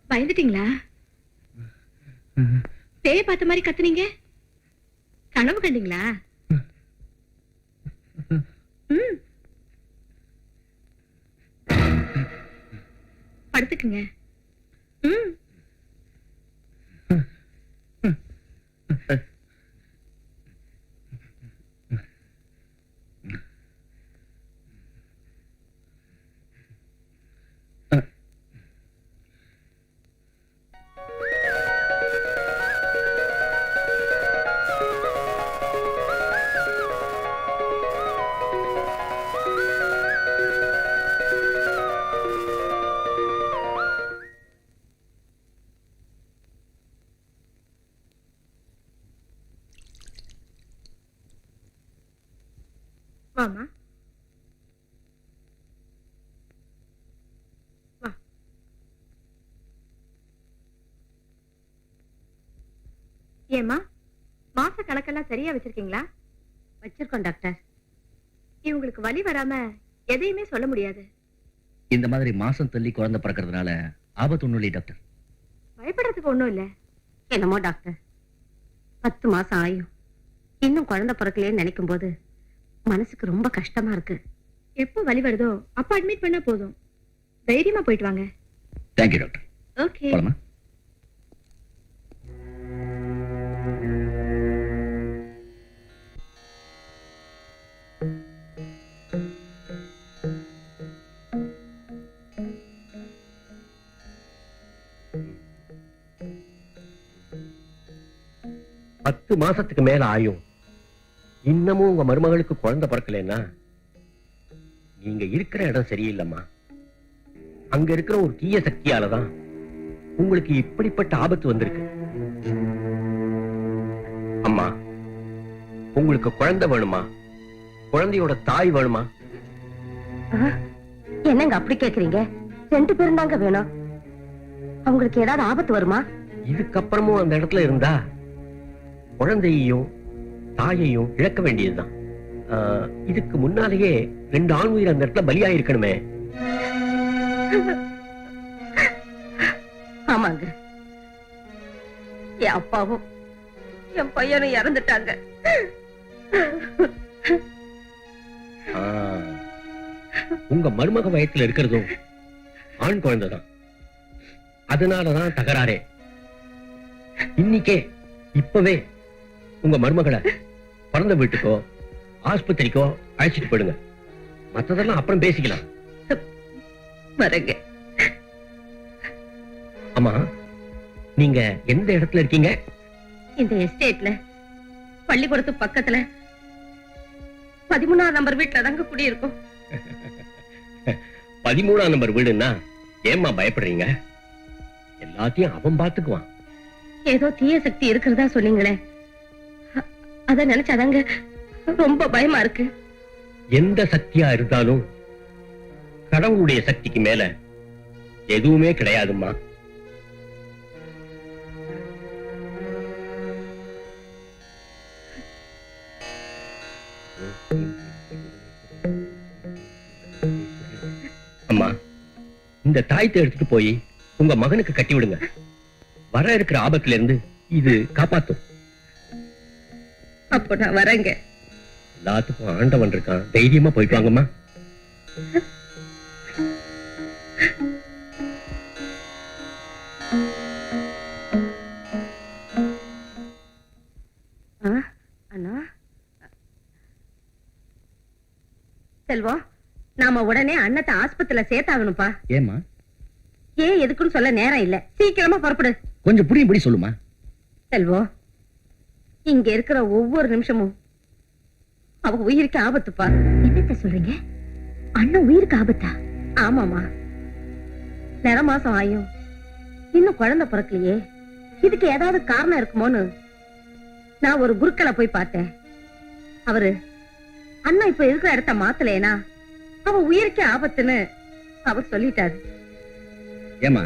பயந்துட்டீங்களா? பேய பார்த்த மாதிரி கத்துனீங்க. கனவு கண்டீங்களா? படுத்துக்குங்க. வாமா. வா. ஏமா, மாச கணக்கெல்லாம் சரியா வச்சிருக்கீங்களா? வச்சிருக்கோம் டாக்டர். இவங்களுக்கு வலி வராம எதையுமே சொல்ல முடியாது. இந்த மாதிரி மாசம் தள்ளி குழந்தை பிறக்கிறதுனால ஆபத்து ஒண்ணும் இல்லை டாக்டர். பயப்படுறதுக்கு ஒண்ணும் இல்ல. என்னமோ டாக்டர், 10 மாசம் ஆயும் இன்னும் குழந்தை பிறக்கலையேன்னு நினைக்கும் போது மனசுக்கு ரொம்ப கஷ்டமா இருக்கு. எப்போ வலி வருதோ அப்ப அட்மிட் பண்ணா போதும். தைரியமா போயிட்டு வாங்க. Thank you doctor. ஓகே. போலாமா? பத்து மாசத்துக்கு மேல ஆயும் இன்னமும் உங்க மருமகளுக்கு குழந்தை பிறக்கலன்னா நீங்க இருக்கிற இடம் சரியில்லைம்மா. அங்க இருக்கிற ஒரு தீய சக்தியாலதான் உங்களுக்கு இப்படிப்பட்ட ஆபத்து வந்திருக்கு. அம்மா, உங்களுக்கு குழந்தை வேணுமா? குழந்தையோட தாய் வேணுமா? என்னங்க அப்படி கேக்குறீங்க? 2 பேரும் தாங்க வேணும். அவங்களுக்கு ஏதாவது ஆபத்து வருமா? இதுக்கப்புறமும் அந்த இடத்துல இருந்தா குழந்தையையும் தாயையும் இழக்க வேண்டியதுதான். இதுக்கு முன்னாலேயே 2 ஆண் உயிர் அந்த இடத்துல பலியாயிருக்கணுமே. ஆமாங்க, என் அப்பாவும் என் பையனும் இறந்துட்டாங்க. உங்க மருமக வயத்துல இருக்கிறதும் ஆண் குழந்தைதான். அதனாலதான் தகராறே. இன்னைக்கே இப்பவே உங்க மருமகளை பிறந்த வீட்டுக்கோ ஆஸ்பத்திரிக்கோ அழைச்சிட்டு போயிடுங்க. மத்ததெல்லாம் அப்புறம் பேசிக்கலாம். வரங்க. அம்மா, நீங்க எந்த இடத்துல இருக்கீங்க? இந்த எஸ்டேட்ல பள்ளிக்கூடத்து பக்கத்துல 13ஆம் நம்பர் வீட்டுல தாங்க குடியிருக்கோம். 13ஆம் நம்பர் வீடுன்னா ஏம்மா பயப்படுறீங்க? எல்லாத்தையும் அவன் பாத்துக்குவான். ஏதோ தீய சக்தி இருக்கிறதா சொன்னீங்களே, அத நினைச்சாதாங்க ரொம்ப பயமா இருக்கு. எந்த சக்தியா இருந்தாலும் கடவுளுடைய சக்திக்கு மேல எதுவுமே கிடையாதும்மா. அம்மா, இந்த தாயத்தை எடுத்துட்டு போய் உங்க மகனுக்கு கட்டி விடுங்க. வர இருக்கிற ஆபத்துல இருந்து இது காப்பாத்தும். அப்ப நான் வரேங்க. எல்லாத்துக்கும் ஆண்டவன் இருக்கான். தைரியமா போயிட்டு வாங்கம்மா. அண்ணா, செல்வம், நாம உடனே அண்ணத்தை ஆஸ்பத்திரியில சேர்த்தாகணும்பா. ஏமா? ஏன் எதுக்குன்னு சொல்ல நேரம் இல்ல. சீக்கிரமா புறப்படு. கொஞ்சம் புரியும்படி சொல்லுமா. செல்வம், இங்க இருக்கிற ஒவ்வொரு நிமிஷமும் அவங்க உயிருக்கு ஆபத்துப்பா. என்னத்த சொல்றீங்க? அண்ணன் உயிருக்கு ஆபத்தா? ஆமாமா, நிற மாசம் ஆயும் இன்னும் குழந்தை பிறக்கலையே. இதுக்கு ஏதாவது காரணம் இருக்குமோன்னு நான் ஒரு குருக்களை போய் பார்த்தேன். அவரு அண்ணன் இப்ப இருக்கிற இடத்த மாத்தலேனா அவ உயிருக்கே ஆபத்துன்னு அவர் சொல்லிட்டாரு. ஏமா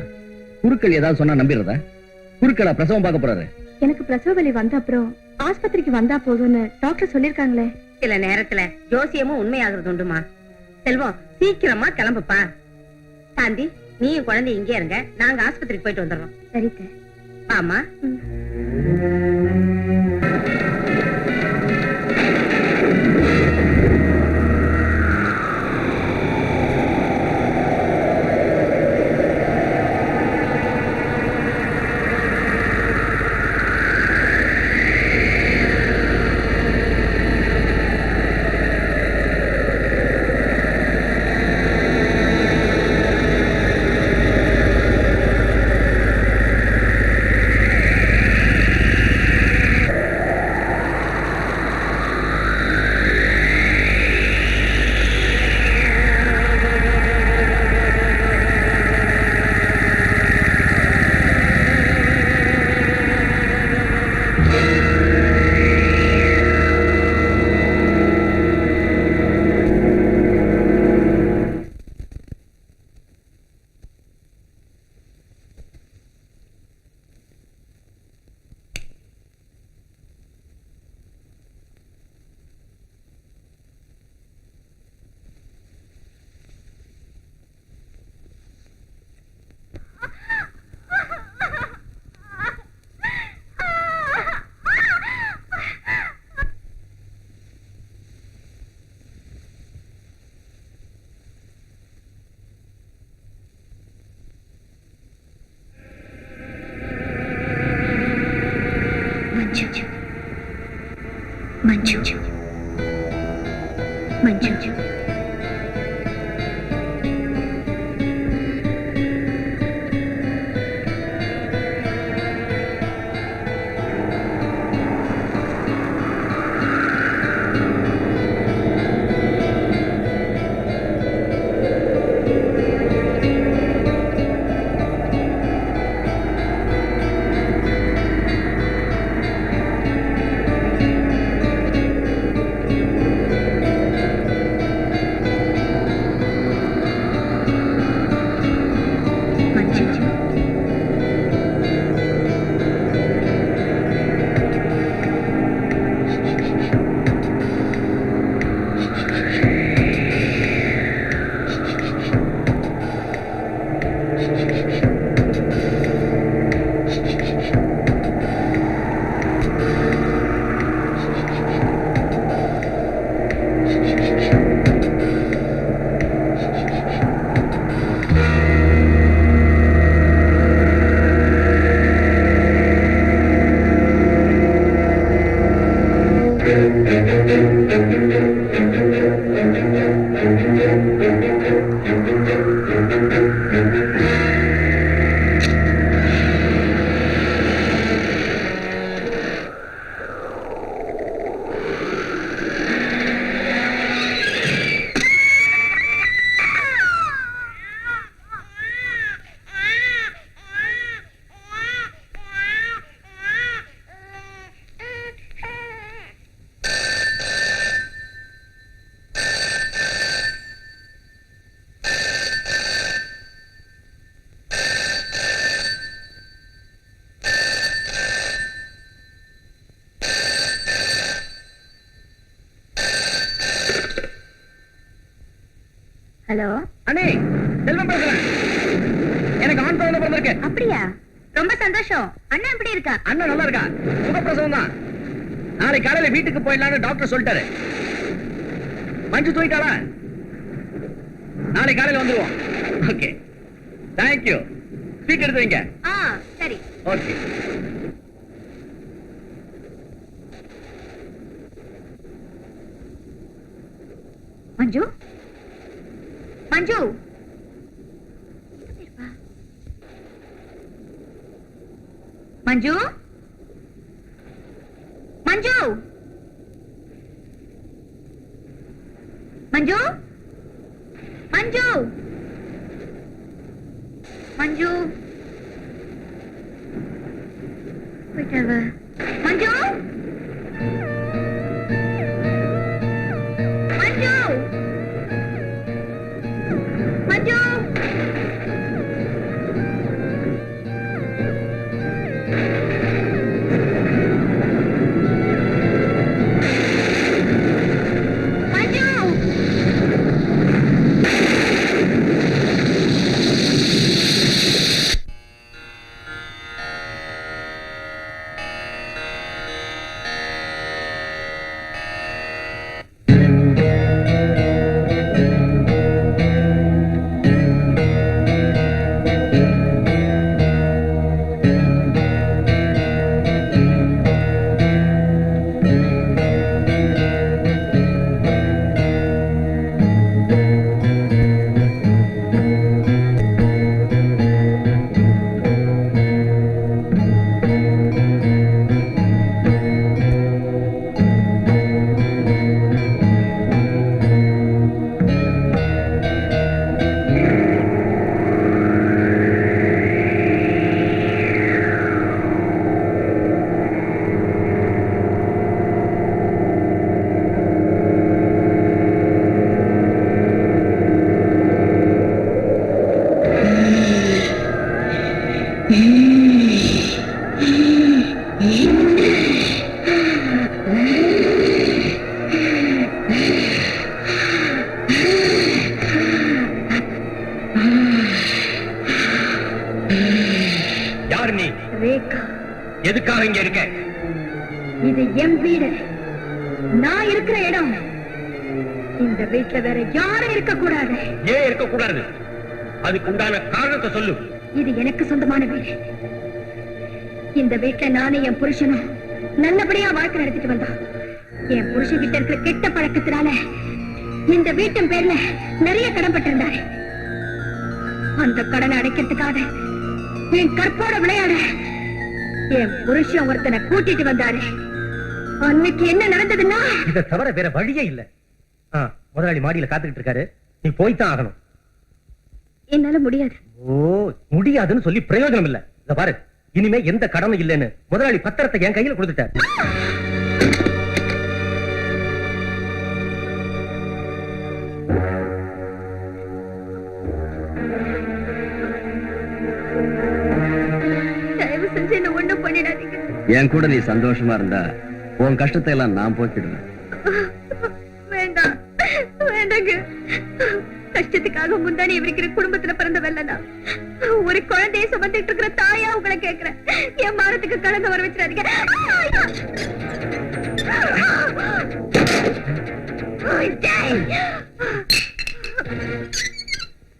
குருக்கள் ஏதாவது சொன்னா நம்பிடுறதா? குருக்களா பிரசவம் பார்க்க போறாரு? எனக்கு பிரசவ வலி வந்த அப்புறம் ஆஸ்பத்திரிக்கு வந்தா போதும்னு டாக்டர் சொல்லிருக்காங்களே. சில நேரத்துல ஜோசியமும் உண்மையாகிறது உண்டுமா. செல்வம், சீக்கிரமா கிளம்புப்பா. சாந்தி, நீயும் குழந்தை இங்கே இருங்க, நாங்க ஆஸ்பத்திரிக்கு போயிட்டு வந்துடுறோம். சரித்த. ஆமா. மஞ்சு, மஞ்சு, ஹலோ. அண்ணே, செல்வம் பேசுறேன். எனக்கு ஆண் குழந்தை பிறந்திருக்கு. அப்படியா? ரொம்ப சந்தோஷம். அண்ணா எப்படி இருக்கா? அண்ணன் நல்லா இருக்கா, சுகப்பிரசவம் தான். நாளை காலையில வீட்டுக்கு போயிடலாம்னு டாக்டர் சொல்லிட்டாரு. மஞ்சு தூக்கிட்டாளா? நாளை காலையில வந்துருவோம். Okay, thank you. ஸ்பீக் எடுத்து வைங்க. சரி. ஓகே. மஞ்சு, மஞ்சு, மஞ்சு, மஞ்சு, மஞ்சு மஞ்சு மஞ்சு போயிட்டாவ. மஞ்சு மஞ்சு மஞ்சு யார் நீ? ரேகா, எதுக்காக இங்க இருக்க? இது என் வீடு, நான் இருக்கிற இடம். இந்த வீட்டுல வேற யாரும் இருக்க கூடாது. ஏன் இருக்க கூடாது? அதுக்கு உண்டான காரணத்தை சொல்லு. இது எனக்கு சொந்தமான வீடு. இந்த வீட்டுல நானே என் புருஷனும் நல்லபடியா வாழ்க்கை நடத்திட்டு வந்தோம். என் புருஷன் கிட்ட இருக்கிற கெட்ட பழக்கத்தினால இந்த வீட்டின் பேர்ல நிறைய கடன் பட்டிருந்தாரு. அந்த கடனை அடைக்கிறதுக்காக என் கற்போட விளையாட என் புருஷன் ஒருத்தனை கூட்டிட்டு வந்தாரு. அன்னைக்கு என்ன நடந்ததுன்னா, இதை தவிர வேற வழியே இல்ல. முதலாளி மாடியில காத்துக்கிட்டு இருக்காரு, நீ போய்தான் ஆகணும். என்னால முடியாது. ஓ, முடியாதுன்னு சொல்லி பிரயோஜனம் இல்ல. இத பாரு, இனிமே எந்த கடனும் இல்லைன்னு முதலாளி பத்திரத்தை என் கையில கொடுத்துட்டார். தயவு செஞ்சு என்ன ஒண்ணும் பண்ணிடாதீங்க. என் கூட நீ சந்தோஷமா இருந்தா உன் கஷ்டத்தை எல்லாம் நான் போக்கிடுவேன். வேண்டாம், வேண்டாங்க. கஷ்டத்துக்காக முந்தானி இருக்கிற குடும்பத்துல பிறந்த வெள்ளனா, ஒரு குழந்தைய சுமந்துட்டு இருக்கிற தாயா உங்களை கேட்கிறேன். என் மாரத்துக்கு கலந்து வர வச்சிடாதீங்க.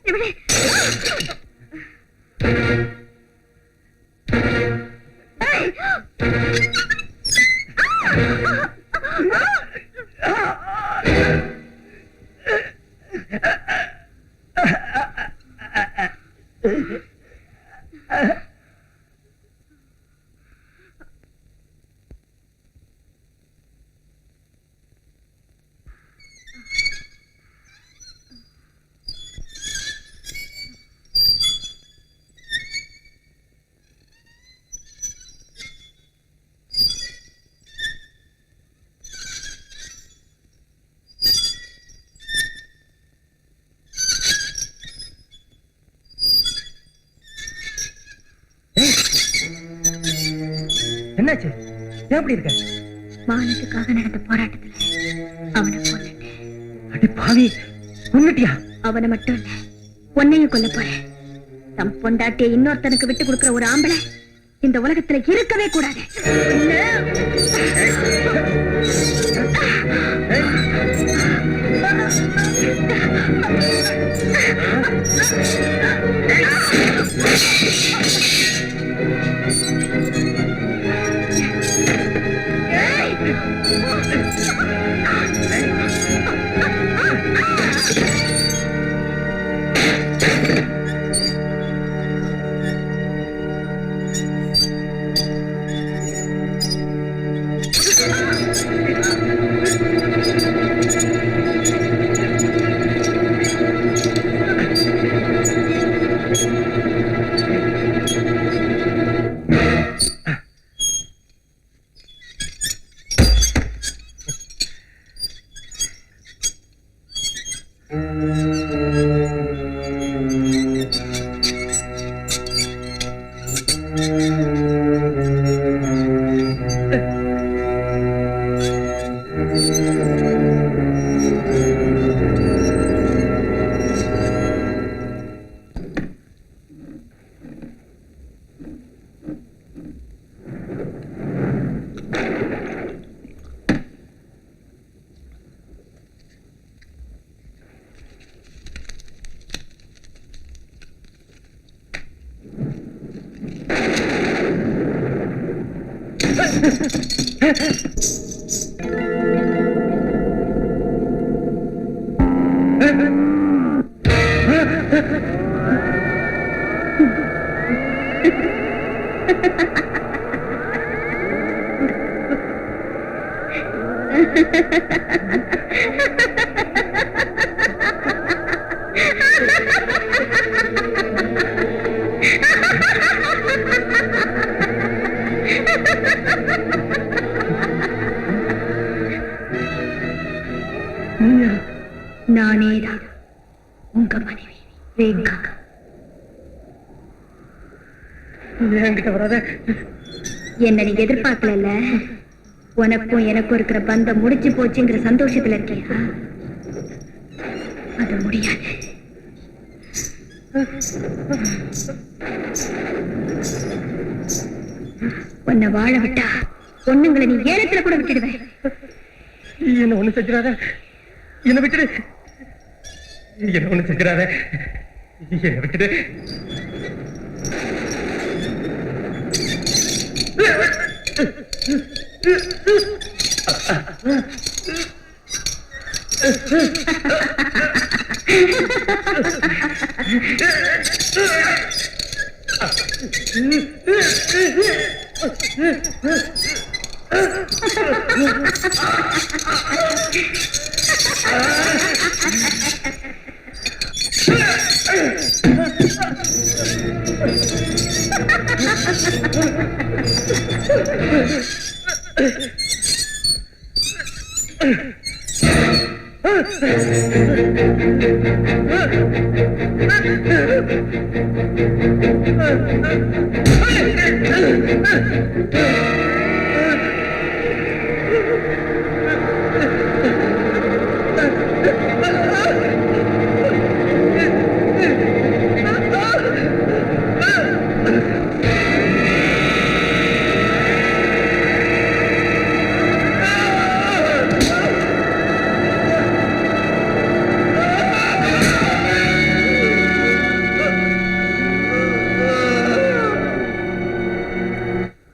இவளே என்னாச்சு? எப்படி இருக்க? மானத்துக்காக நடந்த போராட்டத்துல அவனை கொன்னுட்டேன். அடி பாவி, கொன்னுட்டியா? அவனை மட்டும் இல்ல, உன்னையும் கொல்ல போறேன். தம் பொண்டாட்டியை இன்னொருத்தனுக்கு விட்டு கொடுக்கிற ஒரு ஆம்பளை இந்த உலகத்துல இருக்கவே கூடாது. நானேதான் உங்க மனைவி ரேகா. என்கிட்ட வராத. என்ன நீங்க எதிர்பார்க்கல. உனக்கும் எனக்கும் இருக்கிற பந்தம் முடிச்சு போச்சுங்கிற சந்தோஷத்துல இருக்கியா? அது முடியாது. உன்னை வாழ விட்டா பொண்ணுங்களை நீ ஏலத்துல கூட விட்டுடுவேன். என்ன ஒண்ணு செஞ்சிடாத. என்ன விட்டுடு. என்ன ஒண்ணு செஞ்சிடாத. என்ன விட்டுடு.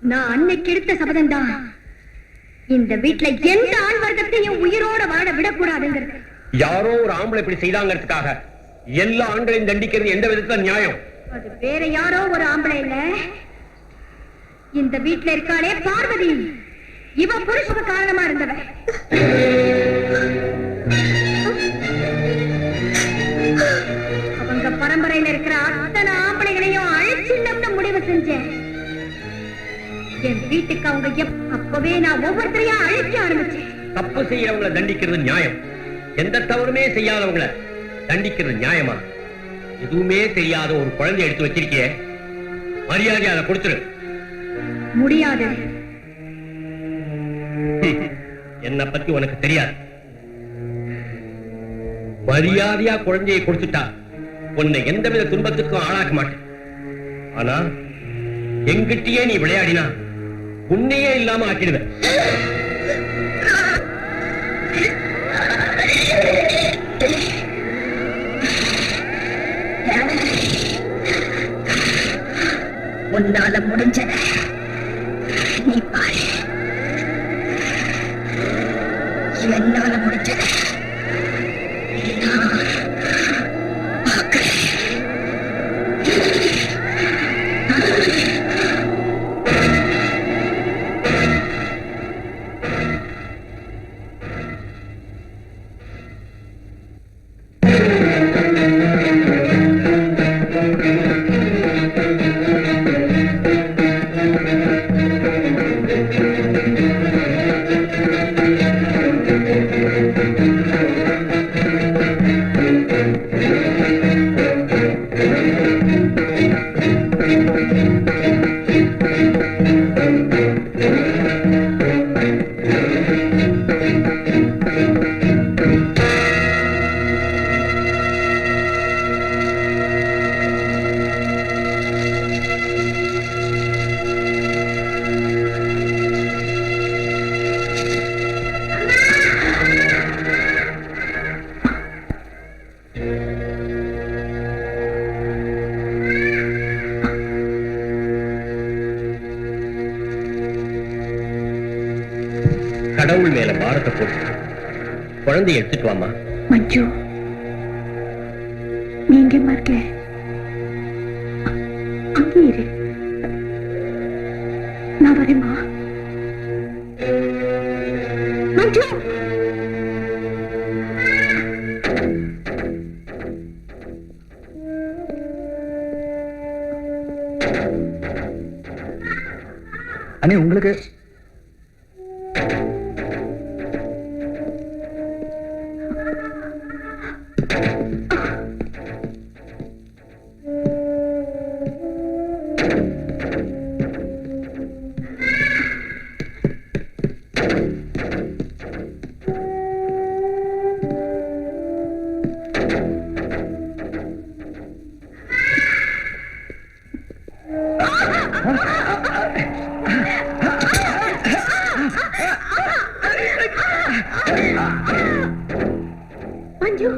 நான் அன்னைக்கு எடுத்த சபதம் தான் இந்த வீட்டுல எந்த ஆண் வர்க்கத்தையும் உயிரோட வாழ விடக்கூடாதுங்கிறது. யாரோ ஒரு ஆம்பளை இப்படி செய்தாங்கிறதுக்காக எல்லா ஆண்களையும் தண்டிக்கிறது எந்த விதத்துல நியாயம்? அது வேற யாரோ ஒரு ஆம்பளை இல்ல, இந்த வீட்டுல இருக்காளே பார்வதி. இவ புருஷனுக்கு காரணமா இருந்தவ. அவங்க பரம்பரையில இருக்கிற அத்தனை ஆம்பளைகளையும் அழிச்சிடணும்னு முடிவு செஞ்சேன். என் வீட்டுக்கு அவங்க அப்பவே நான் ஒவ்வொருத்தரையும் அழிக்க ஆரம்பிச்சேன். தப்பு செய்யறவங்களை தண்டிக்கிறது நியாயம், எந்த தவறுமே செய்யாதவங்களை தண்டிக்கிறது நியாயமா? எதுவுமே தெரியாத ஒரு குழந்தை எடுத்து வச்சிருக்கிய, மரியாதை அதை கொடுத்துரு. முடியாது. என்ன பத்தி உனக்கு தெரியாது. மரியாதையா குழந்தையை கொடுத்துட்டா உன்னை எந்தவித துன்பத்துக்கும் ஆளாக்க மாட்டேன். ஆனா எங்கிட்டயே நீ விளையாடினா உன்னையே இல்லாம ஆக்கிடுவேன். உன்னால முடிஞ்சத நீ பாரு, என்னால முடிஞ்சத போடு. குழந்தைய எடுத்துட்டு வாமா. மஞ்சு, நீங்க இருக்க அங்கே இரு. நான் வரேம்மா. மஞ்சு, அண்ணே உங்களுக்கு மஞ்சு,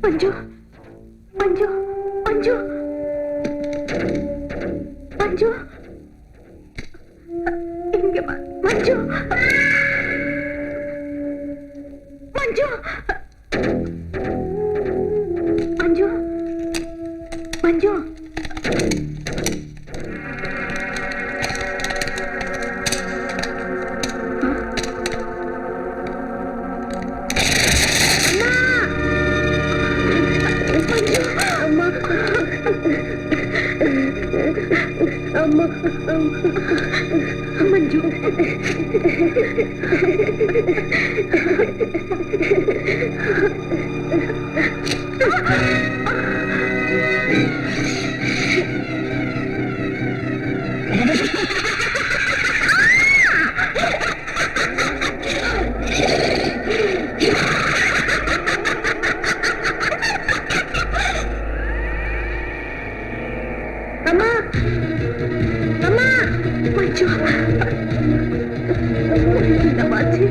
மஞ்சு, மஞ்சு, மஞ்சு, மஞ்சு, இங்க வா. மஞ்சு, மஞ்சு, மஞ்சு, மஞ்சு. அம்மா, மஞ்சு, அம்மா, அம்மா, மஞ்சு, என்னமாச்சு?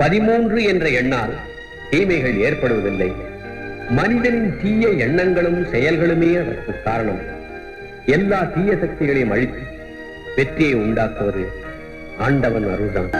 13 என்ற எண்ணால் தீமைகள் ஏற்படுவதில்லை. மனிதனின் தீய எண்ணங்களும் செயல்களுமே அதற்கு காரணம். எல்லா தீய சக்திகளையும் அழித்து வெற்றியை உண்டாக்குவது ஆண்டவன் அருள்தான்.